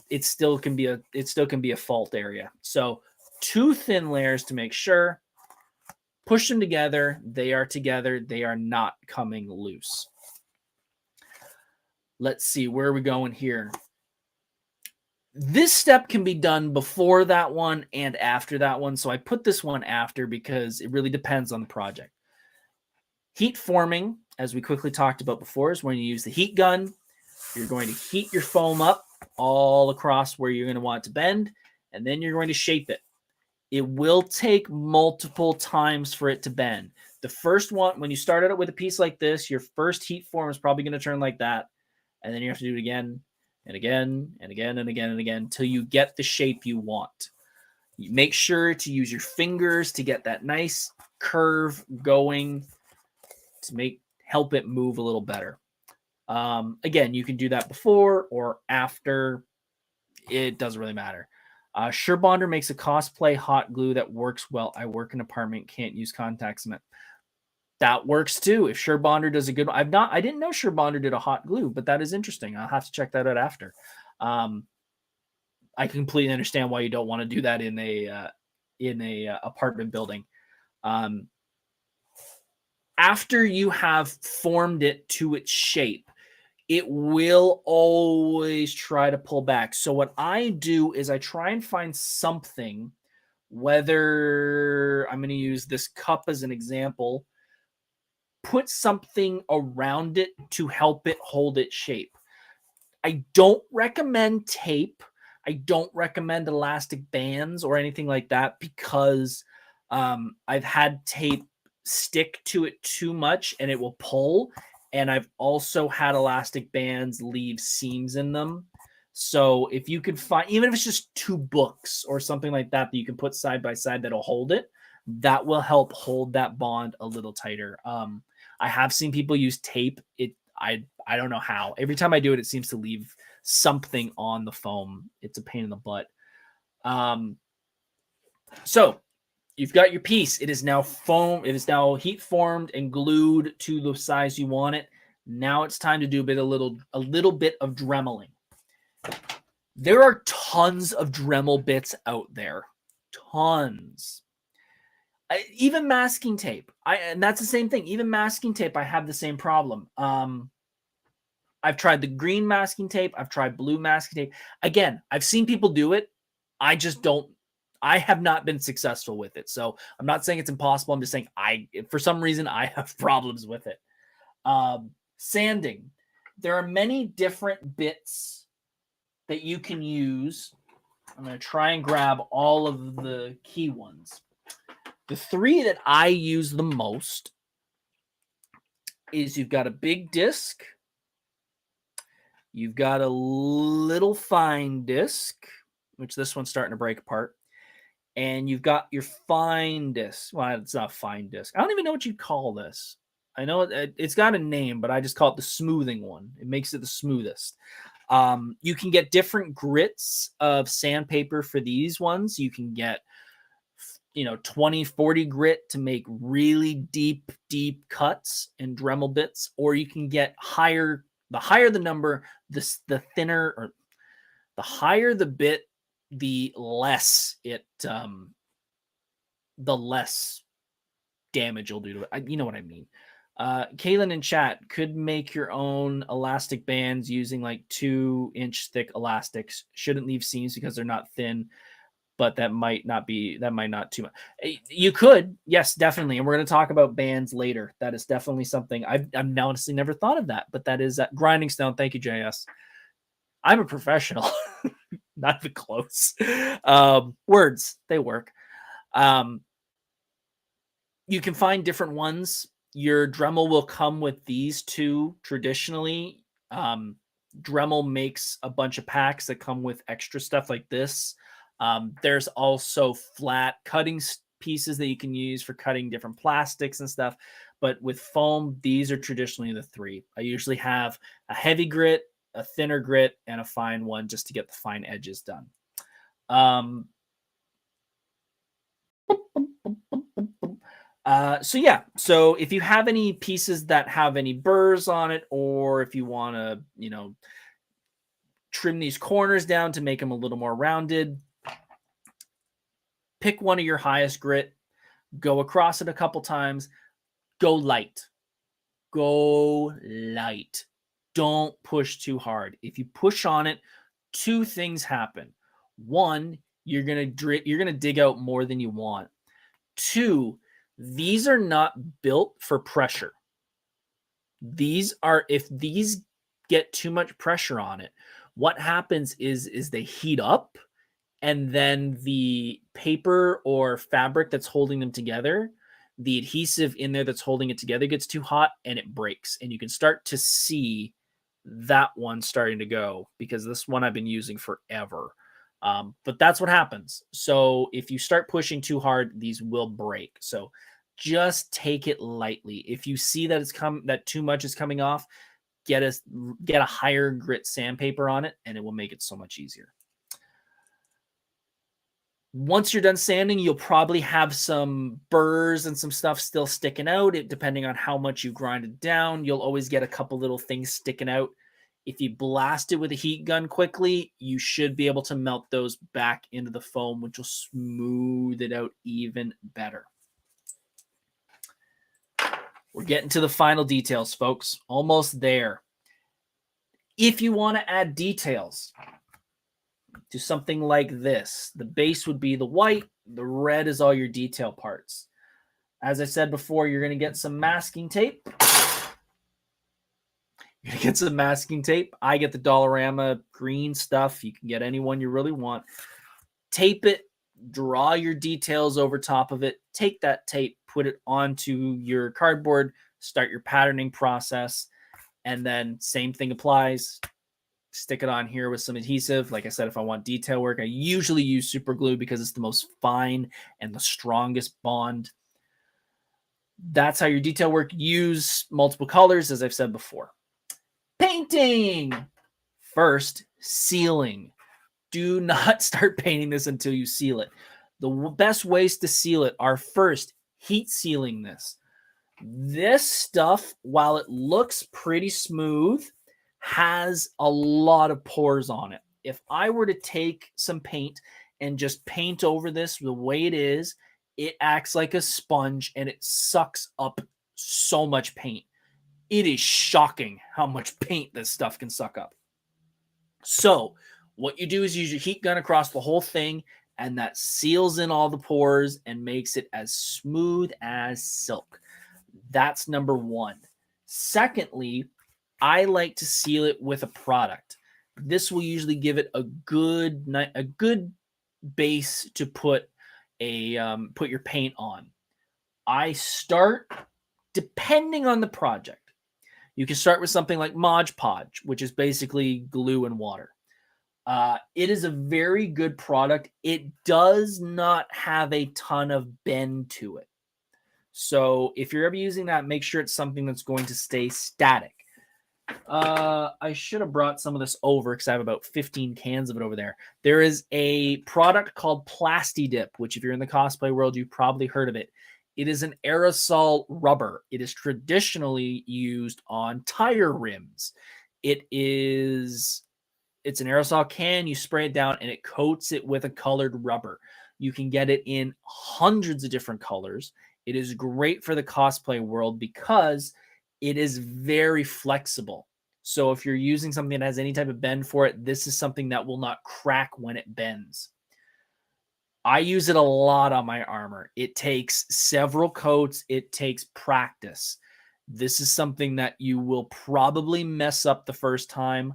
It still can be a fault area. So 2 thin layers to make sure. Push them together. They are together. They are not coming loose. Let's see, where are we going here? This step can be done before that one and after that one. So I put this one after because it really depends on the project. Heat forming, as we quickly talked about before, is when you use the heat gun. You're going to heat your foam up all across where you're going to want it to bend, and then you're going to shape it. It will take multiple times for it to bend. The first one, when you start out with a piece like this, your first heat form is probably going to turn like that, and then you have to do it again and again and again and again and again until you get the shape you want. You make sure to use your fingers to get that nice curve going to help it move a little better. Again, you can do that before or after. It doesn't really matter. SureBonder makes a cosplay hot glue that works well. I work in an apartment, can't use contact cement. That works too. If SureBonder does a good, I didn't know SureBonder did a hot glue, but that is interesting. I'll have to check that out after. I completely understand why you don't want to do that in a apartment building. After you have formed it to its shape, it will always try to pull back. So what I do is I try and find something, whether I'm going to use this cup as an example, put something around it to help it hold its shape. I don't recommend tape. I don't recommend elastic bands or anything like that because I've had tape stick to it too much and it will pull. And I've also had elastic bands leave seams in them. So if you could find, even if it's just 2 books or something like that that you can put side by side that'll hold it, that will help hold that bond a little tighter. I have seen people use tape. I don't know how. Every time I do it, it seems to leave something on the foam. It's a pain in the butt. So you've got your piece. It is now foam. It is now heat formed and glued to the size you want it. Now it's time to do a little bit of dremeling. There are tons of Dremel bits out there. Tons. Even masking tape. And that's the same thing. Even masking tape, I have the same problem. I've tried the green masking tape. I've tried blue masking tape. Again, I've seen people do it. I have not been successful with it. So I'm not saying it's impossible. I'm just saying for some reason, I have problems with it. Sanding. There are many different bits that you can use. I'm going to try and grab all of the key ones. The 3 that I use the most is you've got a big disc, you've got a little fine disc, which this one's starting to break apart, and you've got your fine disc. Well, it's not a fine disc. I don't even know what you call this. I know it's got a name, but I just call it the smoothing one. It makes it the smoothest. You can get different grits of sandpaper for these ones. You can get, 20, 40 grit to make really deep cuts and Dremel bits, or you can get higher. The higher the number, the thinner, or the higher the bit, the less damage you'll do to it. You know what I mean. Kaylin in chat, could make your own elastic bands using like 2-inch thick elastics. Shouldn't leave seams because they're not thin, but that might not too much. You could, yes, definitely. And we're going to talk about bands later. That is definitely something I've honestly never thought of that, but that is Grinding Stone. Thank you, JS. I'm a professional, not even close. Words, they work. You can find different ones. Your Dremel will come with these 2 traditionally. Dremel makes a bunch of packs that come with extra stuff like this. There's also flat cutting pieces that you can use for cutting different plastics and stuff. But with foam, these are traditionally the 3. I usually have a heavy grit, a thinner grit, and a fine one just to get the fine edges done. So if you have any pieces that have any burrs on it, or if you want to, trim these corners down to make them a little more rounded, pick one of your highest grit, go across it a couple times, go light. Don't push too hard. If you push on it, 2 things happen. 1, you're going to dig out more than you want. 2, these are not built for pressure. If these get too much pressure on it, what happens is they heat up, and then the paper or fabric that's holding them together, the adhesive in there that's holding it together, gets too hot and it breaks. And you can start to see that one starting to go, because this one I've been using forever. But that's what happens. So if you start pushing too hard, these will break. So just take it lightly. If you see that that too much is coming off, get a higher grit sandpaper on it, and it will make it so much easier. Once you're done sanding, you'll probably have some burrs and some stuff still sticking out. Depending on how much you grind it down, you'll always get a couple little things sticking out. If you blast it with a heat gun quickly, you should be able to melt those back into the foam, which will smooth it out even better. We're getting to the final details, folks. Almost there. If you want to add details to something like this, the base would be the white, the red is all your detail parts. As I said before, you're going to get some masking tape. You're going to get some masking tape. I get the Dollarama green stuff. You can get any one you really want. Tape it, draw your details over top of it. Take that tape, put it onto your cardboard, start your patterning process. And then same thing applies. Stick it on here with some adhesive. Like I said, if I want detail work, I usually use super glue because it's the most fine and the strongest bond. That's how your detail work. Use multiple colors, as I've said before. Painting. First, sealing. Do not start painting this until you seal it. The best ways to seal it are first, heat sealing this. This stuff, while it looks pretty smooth, has a lot of pores on it. If I were to take some paint and just paint over this the way it is, it acts like a sponge and it sucks up so much paint. It is shocking how much paint this stuff can suck up. So what you do is use your heat gun across the whole thing, and that seals in all the pores and makes it as smooth as silk. That's number one. Secondly, I like to seal it with a product. This will usually give it a good base to put your paint on. I start, depending on the project, you can start with something like Mod Podge, which is basically glue and water. It is a very good product. It does not have a ton of bend to it. So if you're ever using that, make sure it's something that's going to stay static. I should have brought some of this over because I have about 15 cans of it over there. There is a product called Plastidip, which if you're in the cosplay world, you've probably heard of it. It is an aerosol rubber. It is traditionally used on tire rims. It's an aerosol can. You spray it down and it coats it with a colored rubber. You can get it in hundreds of different colors. It is great for the cosplay world because it is very flexible. So if you're using something that has any type of bend for it, this is something that will not crack when it bends. I use it a lot on my armor. It takes several coats. It takes practice. This is something that you will probably mess up the first time.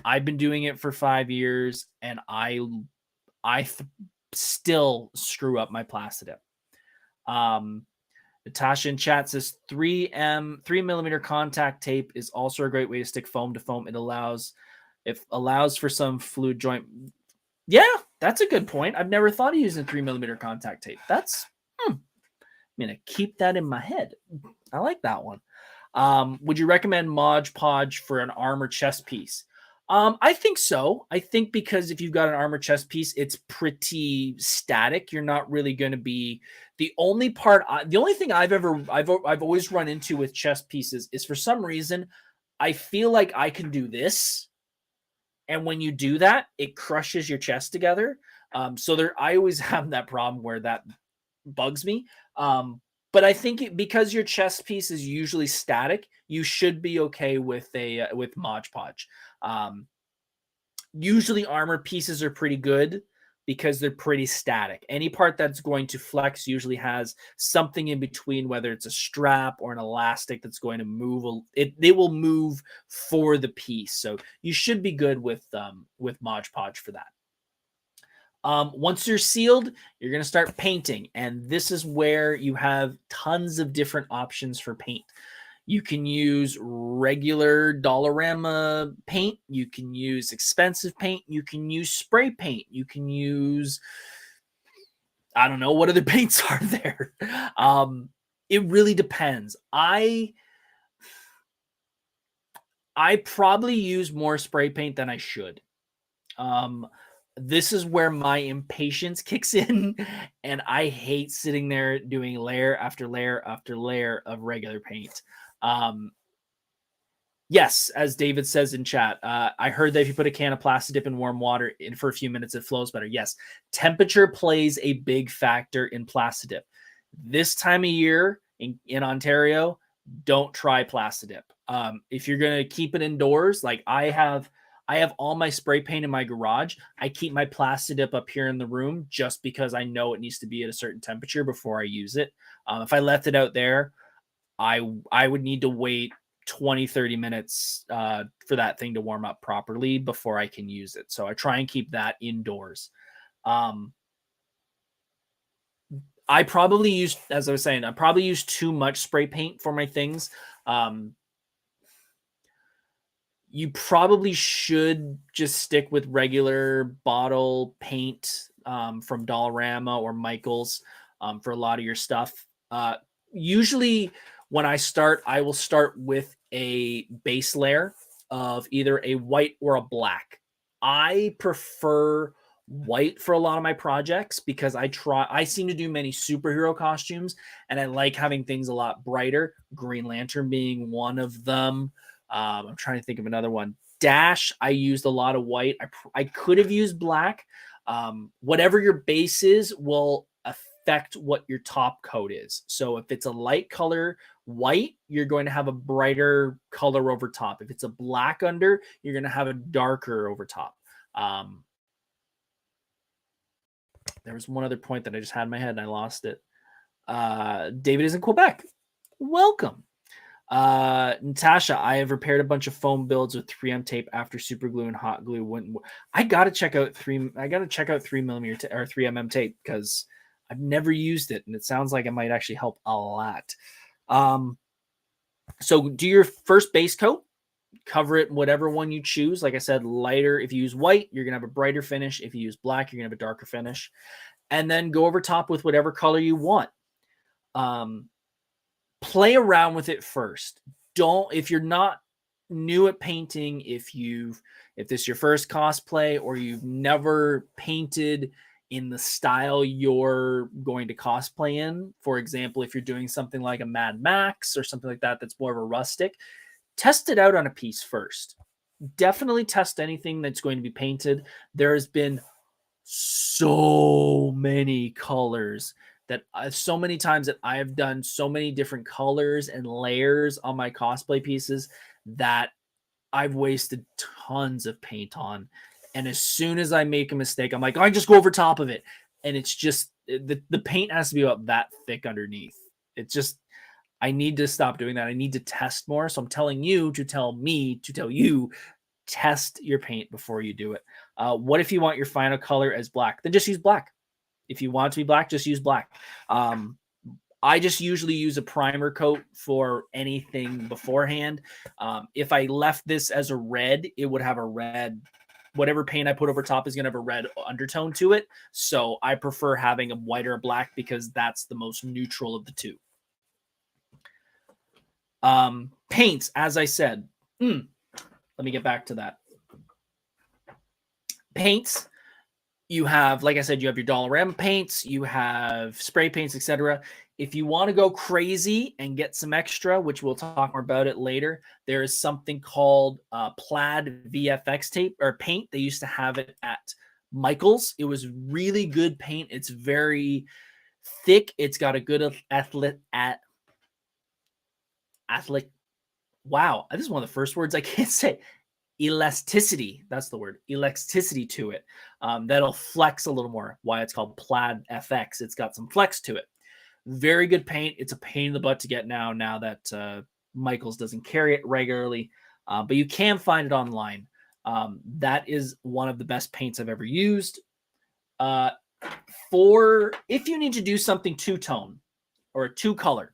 I've been doing it for 5 years, and I still screw up my Plastidip. Natasha in chat says 3mm contact tape is also a great way to stick foam to foam. It allows for some fluid joint. Yeah, that's a good point. I've never thought of using 3mm contact tape. I'm gonna keep that in my head. I like that one. Would you recommend Mod Podge for an armor chest piece? I think so. I think because if you've got an armor chest piece, it's pretty static. You're not really going to be the only thing I've always run into with chest pieces is for some reason, I feel like I can do this. And when you do that, it crushes your chest together. I always have that problem where that bugs me. But I think because your chest piece is usually static, you should be okay with Mod Podge. Usually armor pieces are pretty good because they're pretty static. Any part that's going to flex usually has something in between, whether it's a strap or an elastic that's going to move. They will move for the piece. So you should be good with Mod Podge for that. Once you're sealed, you're going to start painting. And this is where you have tons of different options for paint. You can use regular Dollarama paint. You can use expensive paint. You can use spray paint. You can use, I don't know what other paints are there. It really depends. I probably use more spray paint than I should. This is where my impatience kicks in, and I hate sitting there doing layer after layer after layer of regular paint. Yes, as David says in chat, I heard that if you put a can of Plastidip in warm water for a few minutes, it flows better. Yes, temperature plays a big factor in Plastidip. This time of year in Ontario, don't try Plastidip. If you're going to keep it indoors, like I have all my spray paint in my garage. I keep my Plastidip up here in the room just because I know it needs to be at a certain temperature before I use it. If I left it out there, I would need to wait 20-30 minutes for that thing to warm up properly before I can use it. So I try and keep that indoors. I probably use, as I was saying, I probably use too much spray paint for my things. You probably should just stick with regular bottle paint from Dollarama or Michaels for a lot of your stuff. Usually, when I start, I will start with a base layer of either a white or a black. I prefer white for a lot of my projects because I seem to do many superhero costumes and I like having things a lot brighter, Green Lantern being one of them. I'm trying to think of another one. Dash, I used a lot of white. I could have used black. Whatever your base is will affect what your top coat is. So if it's a light color white, you're going to have a brighter color over top. If it's a black under, you're going to have a darker over top. There was one other point that I just had in my head and I lost it. David is in Quebec. Welcome. Natasha, I have repaired a bunch of foam builds with 3M tape after super glue and hot glue wouldn't. I gotta check out 3mm or 3mm tape because I've never used it and it sounds like it might actually help a lot. So do your first base coat, cover it in whatever one you choose. Like I said, lighter. If you use white, you're gonna have a brighter finish. If you use black, you're gonna have a darker finish. And then go over top with whatever color you want. Play around with it first. If you're not new at painting, if this is your first cosplay or you've never painted in the style you're going to cosplay in, for example, if you're doing something like a Mad Max or something like that that's more of a rustic, test it out on a piece first. Definitely test anything that's going to be painted. There has been so many colors that so many times that I have done so many different colors and layers on my cosplay pieces that I've wasted tons of paint on. And as soon as I make a mistake, I'm like, I just go over top of it. And it's just, the paint has to be about that thick underneath. It's just, I need to stop doing that. I need to test more. So I'm telling you to tell me to tell you, test your paint before you do it. What if you want your final color as black? Then just use black. If you want it to be black, just use black. I just usually use a primer coat for anything beforehand. If I left this as a red, it would have a red. Whatever paint I put over top is going to have a red undertone to it. So I prefer having a white or a black because that's the most neutral of the two. Paints, as I said. Let me get back to that. Paints. You have, like I said, you have your Dollarama paints, you have spray paints, etc. If you want to go crazy and get some extra, which we'll talk more about it later, there is something called plaid VFX tape or paint. They used to have it at Michaels. It was really good paint. It's very thick. It's got a good athletic. Wow, this is one of the first words I can't say. Elasticity, that's the word, elasticity to it. That'll flex a little more. Why it's called plaid FX. It's got some flex to it. Very good paint. It's a pain in the butt to get now that Michaels doesn't carry it regularly, but you can find it online. That is one of the best paints I've ever used. For if you need to do something two-tone or a two-color,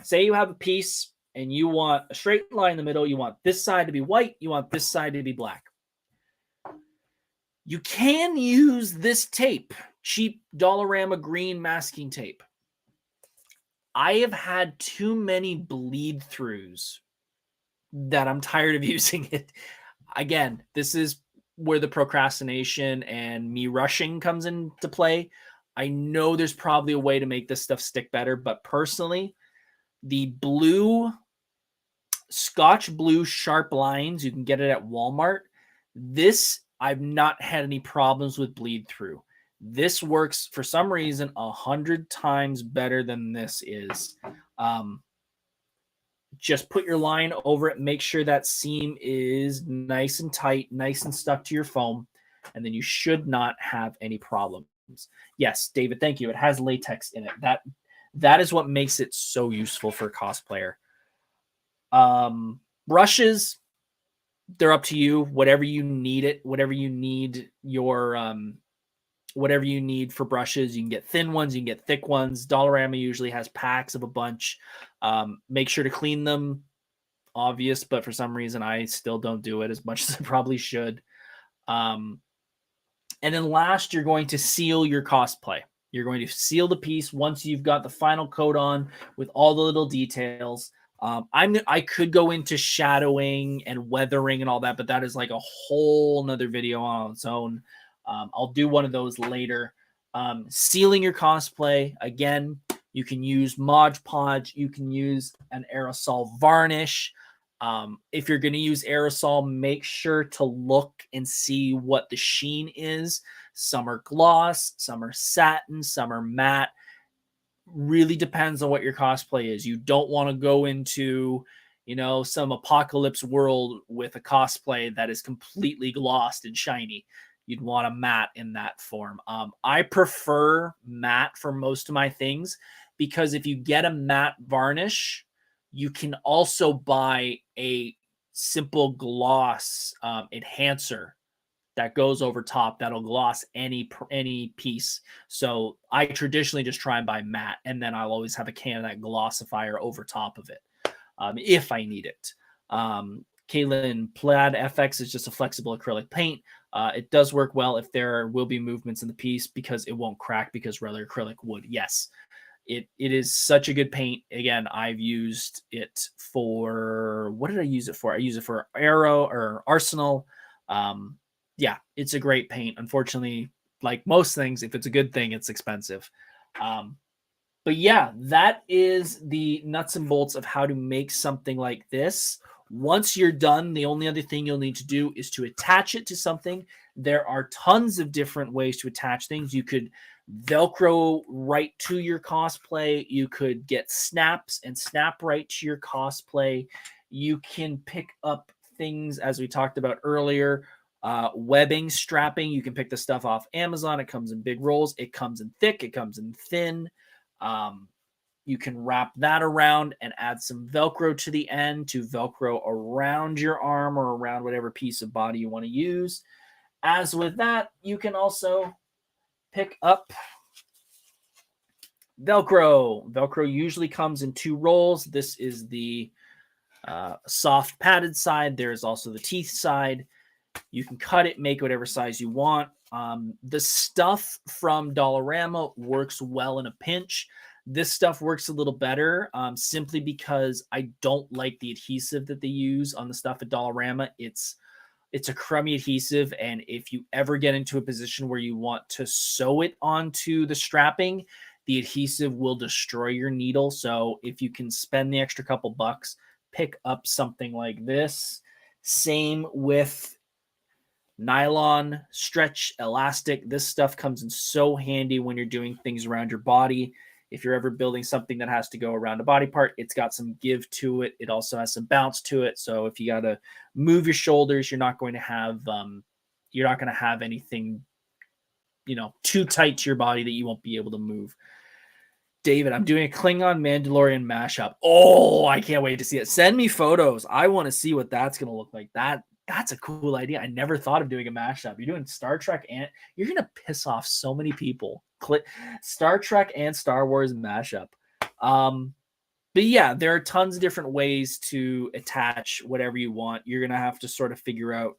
say you have a piece and you want a straight line in the middle, you want this side to be white, you want this side to be black. You can use this tape, cheap Dollarama green masking tape. I have had too many bleed throughs that I'm tired of using it. Again, this is where the procrastination and me rushing comes into play. I know there's probably a way to make this stuff stick better, but personally, the blue, Scotch blue sharp lines, you can get it at Walmart. This, I've not had any problems with bleed through. This works for some reason 100 times better than this is. Just put your line over it. Make sure that seam is nice and tight, nice and stuck to your foam, and then you should not have any problems. Yes, David, thank you. It has latex in it. That is what makes it so useful for a cosplayer. Brushes, they're up to you. Whatever you need it, whatever you need whatever you need for brushes, you can get thin ones, you can get thick ones. Dollarama usually has packs of a bunch. Make sure to clean them obvious, but for some reason I still don't do it as much as I probably should. And then last, you're going to seal your cosplay. You're going to seal the piece once you've got the final coat on with all the little details. I could go into shadowing and weathering and all that, but that is like a whole nother video on its own. I'll do one of those later. Sealing your cosplay, again, you can use Mod Podge. You can use an aerosol varnish. If you're going to use aerosol, make sure to look and see what the sheen is. Some are gloss, some are satin, some are matte. Really depends on what your cosplay is. You don't want to go into, some apocalypse world with a cosplay that is completely glossed and shiny. You'd want a matte in that form. I prefer matte for most of my things because if you get a matte varnish, you can also buy a simple gloss enhancer that goes over top that'll gloss any piece. So I traditionally just try and buy matte, and then I'll always have a can of that glossifier over top of it if I need it. Kaylin, Plaid FX is just a flexible acrylic paint. It does work well if there will be movements in the piece because it won't crack because regular acrylic would. Yes, it is such a good paint. Again, I've used it for, what did I use it for? I use it for Arrow or Arsenal. Yeah, it's a great paint. Unfortunately, like most things, if it's a good thing, it's expensive. But yeah, that is the nuts and bolts of how to make something like this. Once you're done, the only other thing you'll need to do is to attach it to something. There are tons of different ways to attach things. You could Velcro right to your cosplay. You could get snaps and snap right to your cosplay. You can pick up things, as we talked about earlier, webbing, strapping. You can pick the stuff off Amazon. It comes in big rolls. It comes in thick. It comes in thin. You can wrap that around and add some Velcro to the end to Velcro around your arm or around whatever piece of body you want to use. As with that, you can also pick up Velcro. Velcro usually comes in 2 rolls. This is the soft padded side. There's also the teeth side. You can cut it, make whatever size you want. The stuff from Dollarama works well in a pinch. This stuff works a little better simply because I don't like the adhesive that they use on the stuff at Dollarama. It's a crummy adhesive, and if you ever get into a position where you want to sew it onto the strapping, the adhesive will destroy your needle. So if you can spend the extra couple bucks, pick up something like this. Same with nylon, stretch, elastic. This stuff comes in so handy when you're doing things around your body. If you're ever building something that has to go around a body part, it's got some give to it. It also has some bounce to it. So if you got to move your shoulders, you're not going to have anything, too tight to your body that you won't be able to move. David, I'm doing a Klingon Mandalorian mashup. Oh, I can't wait to see it. Send me photos. I want to see what that's going to look like. That's a cool idea. I never thought of doing a mashup. You're doing Star Trek and you're going to piss off so many people. Star Trek and Star Wars mashup. But yeah, there are tons of different ways to attach whatever you want. You're going to have to sort of figure out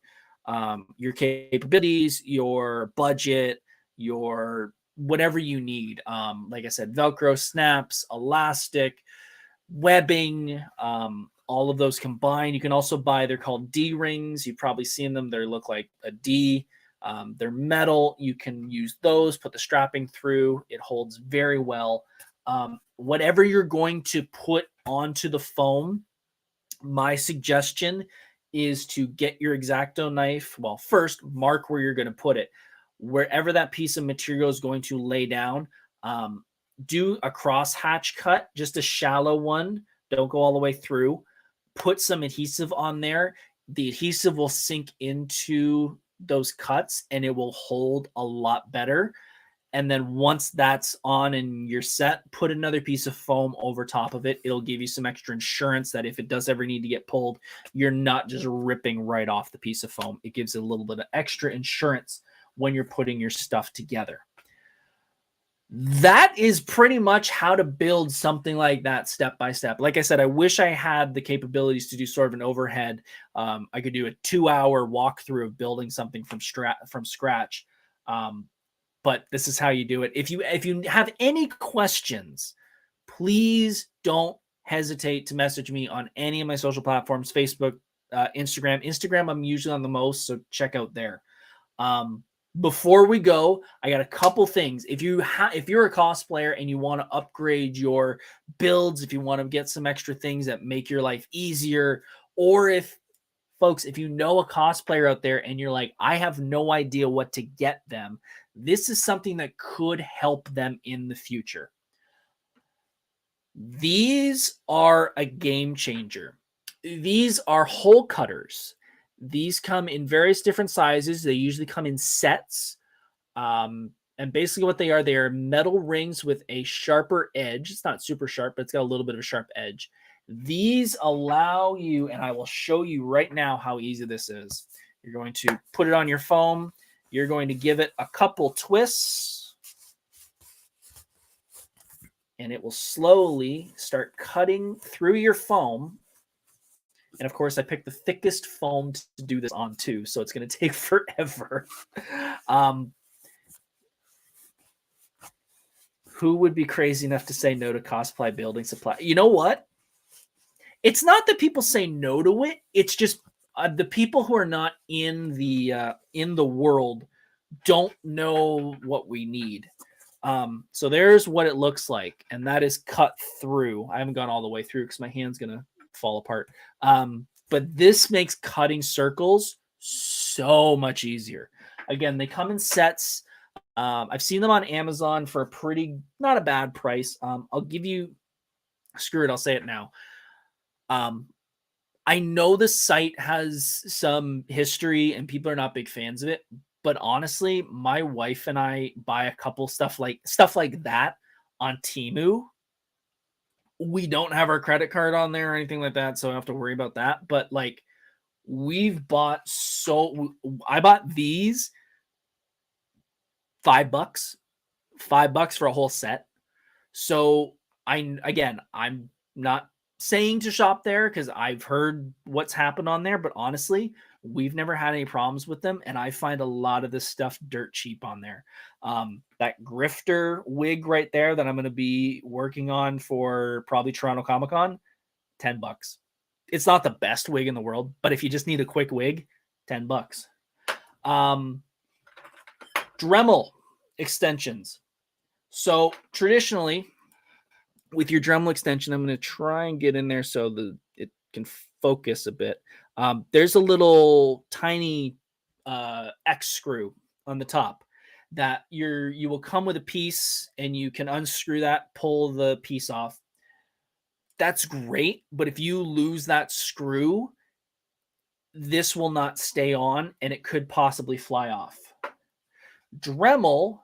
your capabilities, your budget, your whatever you need. Like I said, Velcro, snaps, elastic, webbing, all of those combined. You can also buy, they're called D rings. You've probably seen them. They look like a D. They're metal. You can use those, put the strapping through. It holds very well. Whatever you're going to put onto the foam, my suggestion is to get your X-Acto knife. Well, first, mark where you're going to put it. Wherever that piece of material is going to lay down, do a crosshatch cut, just a shallow one. Don't go all the way through. Put some adhesive on there. The adhesive will sink into those cuts and it will hold a lot better. And then once that's on and you're set, put another piece of foam over top of it. It'll give you some extra insurance that if it does ever need to get pulled, you're not just ripping right off the piece of foam. It gives a little bit of extra insurance when you're putting your stuff together. That is pretty much how to build something like that step by step. Like I said, I wish I had the capabilities to do sort of an overhead. I could do a 2-hour walkthrough of building something from scratch. But this is how you do it. If you have any questions, please don't hesitate to message me on any of my social platforms, Facebook, Instagram. Instagram, I'm usually on the most, so check out there. Before we go, I got a couple things. If you're a cosplayer and you want to upgrade your builds, if you want to get some extra things that make your life easier, or if you know a cosplayer out there and you're like, I have no idea what to get them, this is something that could help them in the future. These are a game changer. These are hole cutters. These come in various different sizes. They usually come in sets. And basically what they are metal rings with a sharper edge. It's not super sharp, but it's got a little bit of a sharp edge. These allow you, and I will show you right now how easy this is. You're going to put it on your foam. You're going to give it a couple twists, and it will slowly start cutting through your foam. And of course, I picked the thickest foam to do this on too, so it's going to take forever. Who would be crazy enough to say no to cosplay building supply? You know what? It's not that people say no to it. It's just the people who are not in the world don't know what we need. So there's what it looks like, and that is cut through. I haven't gone all the way through because my hand's gonna fall apart. But this makes cutting circles so much easier. Again, they come in sets. I've seen them on Amazon for a not a bad price. I'll give you, screw it, I'll say it now. I know the site has some history and people are not big fans of it, but honestly, my wife and I buy a couple stuff like that on Temu. We don't have our credit card on there or anything like that, so I don't have to worry about that. But like, I bought these $5 for a whole set. So I'm not saying to shop there because I've heard what's happened on there, but honestly, we've never had any problems with them, and I find a lot of this stuff dirt cheap on there. That grifter wig right there that I'm going to be working on for probably Toronto Comic Con, $10. It's not the best wig in the world, but if you just need a quick wig, $10. Dremel extensions. So traditionally, with your Dremel extension, I'm going to try and get in there so it can focus a bit. There's a little tiny X screw on the top that you will come with a piece, and you can unscrew that, pull the piece off. That's great, but if you lose that screw, this will not stay on, and it could possibly fly off. Dremel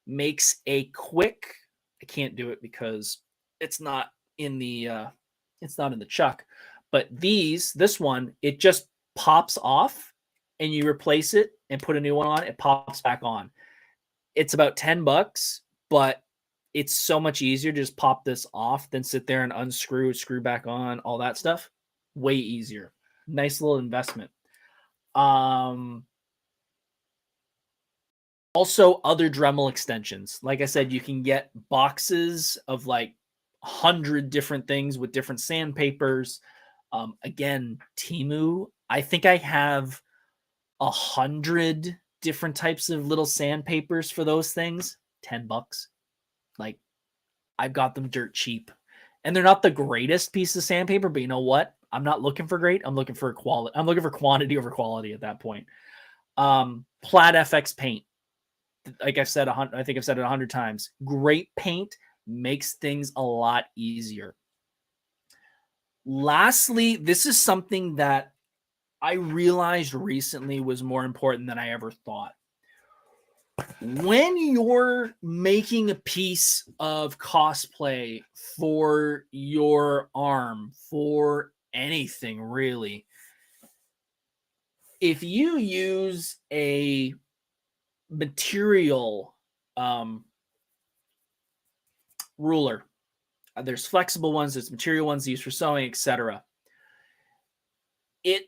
makes a quick, I can't do it because it's not in the chuck, but this one, it just pops off and you replace it and put a new one on, it pops back on. It's about $10, but it's so much easier to just pop this off than sit there and unscrew, screw back on, all that stuff. Way easier. Nice little investment. Also, other Dremel extensions. Like I said, you can get boxes of like 100 different things with different sandpapers. Again, Temu, I think I have 100 different types of little sandpapers for those things. $10. Like, I've got them dirt cheap. And they're not the greatest piece of sandpaper, but you know what? I'm not looking for great. I'm looking for quality. I'm looking for quantity over quality at that point. Plaid FX paint. Like I've said, I think I've said it 100 times. Great paint makes things a lot easier. Lastly, this is something that I realized recently was more important than I ever thought. When you're making a piece of cosplay for your arm, for anything really, if you use a material ruler. There's flexible ones, there's material ones used for sewing, etc. You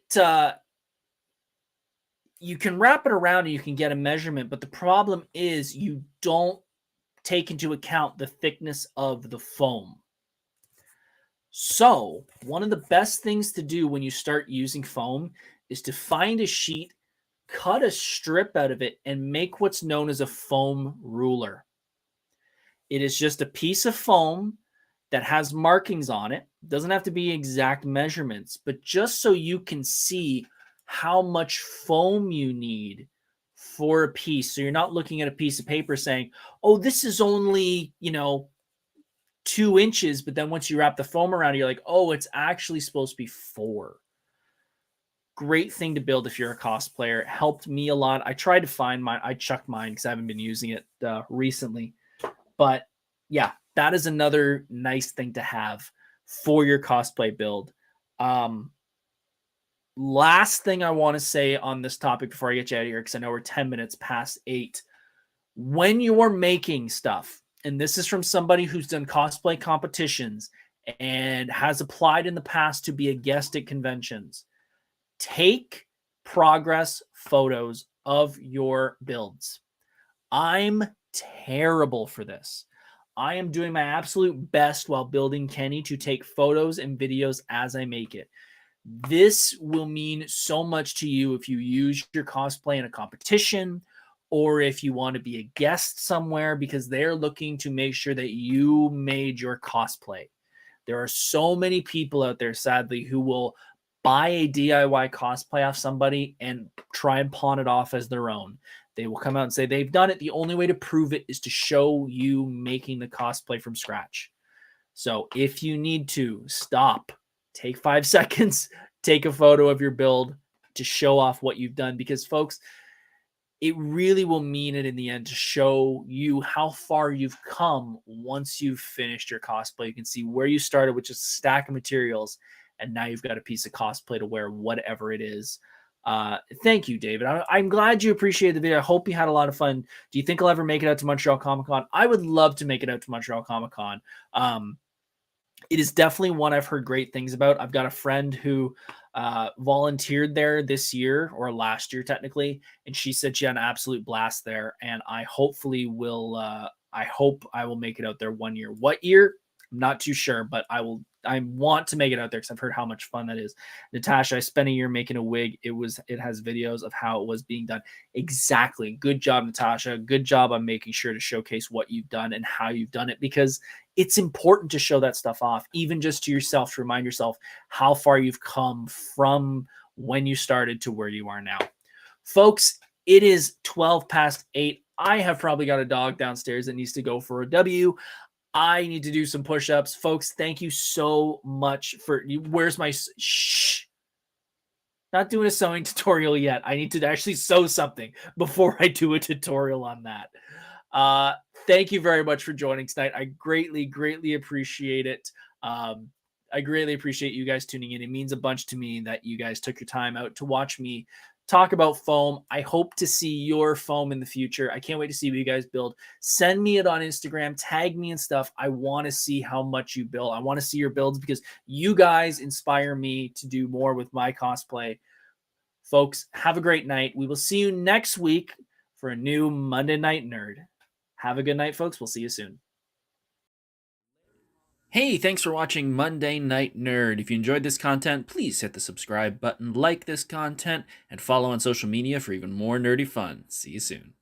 can wrap it around and you can get a measurement, but the problem is you don't take into account the thickness of the foam. So one of the best things to do when you start using foam is to find a sheet, cut a strip out of it, and make what's known as a foam ruler. It is just a piece of foam that has markings on it. It doesn't have to be exact measurements, but just so you can see how much foam you need for a piece. So you're not looking at a piece of paper saying, oh, this is only, 2 inches. But then once you wrap the foam around it, you're like, oh, it's actually supposed to be 4. Great thing to build if you're a cosplayer. It helped me a lot. I tried to find mine. I chucked mine because I haven't been using it recently. But yeah, that is another nice thing to have for your cosplay build. Last thing I want to say on this topic before I get you out of here, because I know we're 10 minutes past 8. When you're making stuff, and this is from somebody who's done cosplay competitions and has applied in the past to be a guest at conventions, take progress photos of your builds. I'm terrible for this. I am doing my absolute best while building Kenny to take photos and videos as I make it. This will mean so much to you if you use your cosplay in a competition or if you want to be a guest somewhere, because they're looking to make sure that you made your cosplay. There are so many people out there, sadly, who will buy a DIY cosplay off somebody and try and pawn it off as their own. They will come out and say they've done it. The only way to prove it is to show you making the cosplay from scratch. So if you need to, stop, take 5 seconds, take a photo of your build to show off what you've done, because folks, it really will mean it in the end to show you how far you've come once you've finished your cosplay. You can see where you started with just a stack of materials, and now you've got a piece of cosplay to wear, whatever it is. Thank you, David. I'm glad you appreciated the video. I hope you had a lot of fun. Do you think I'll ever make it out to Montreal Comic Con? I would love to make it out to Montreal Comic Con. It is definitely one I've heard great things about. I've got a friend who volunteered there this year, or last year technically, and she said she had an absolute blast there. And I hopefully will. I hope I will make it out there one year. What year? I'm not too sure, but I will. I want to make it out there because I've heard how much fun that is. Natasha, I spent a year making a wig. It has videos of how it was being done. Exactly. Good job, Natasha. Good job on making sure to showcase what you've done and how you've done it, because it's important to show that stuff off, even just to yourself, to remind yourself how far you've come from when you started to where you are now. Folks, it is 12 past 8. I have probably got a dog downstairs that needs to go for a W. I need to do some push-ups. Folks, thank you so much for... Where's my... Shh. Not doing a sewing tutorial yet. I need to actually sew something before I do a tutorial on that. Thank you very much for joining tonight. I greatly, greatly appreciate it. I greatly appreciate you guys tuning in. It means a bunch to me that you guys took your time out to watch me talk about foam. I hope to see your foam in the future. I can't wait to see what you guys build. Send me it on Instagram, tag me and stuff. I want to see how much you build. I want to see your builds because you guys inspire me to do more with my cosplay. Folks, have a great night. We will see you next week for a new Monday Night Nerd. Have a good night, folks. We'll see you soon. Hey, thanks for watching Monday Night Nerd. If you enjoyed this content, please hit the subscribe button, like this content, and follow on social media for even more nerdy fun. See you soon.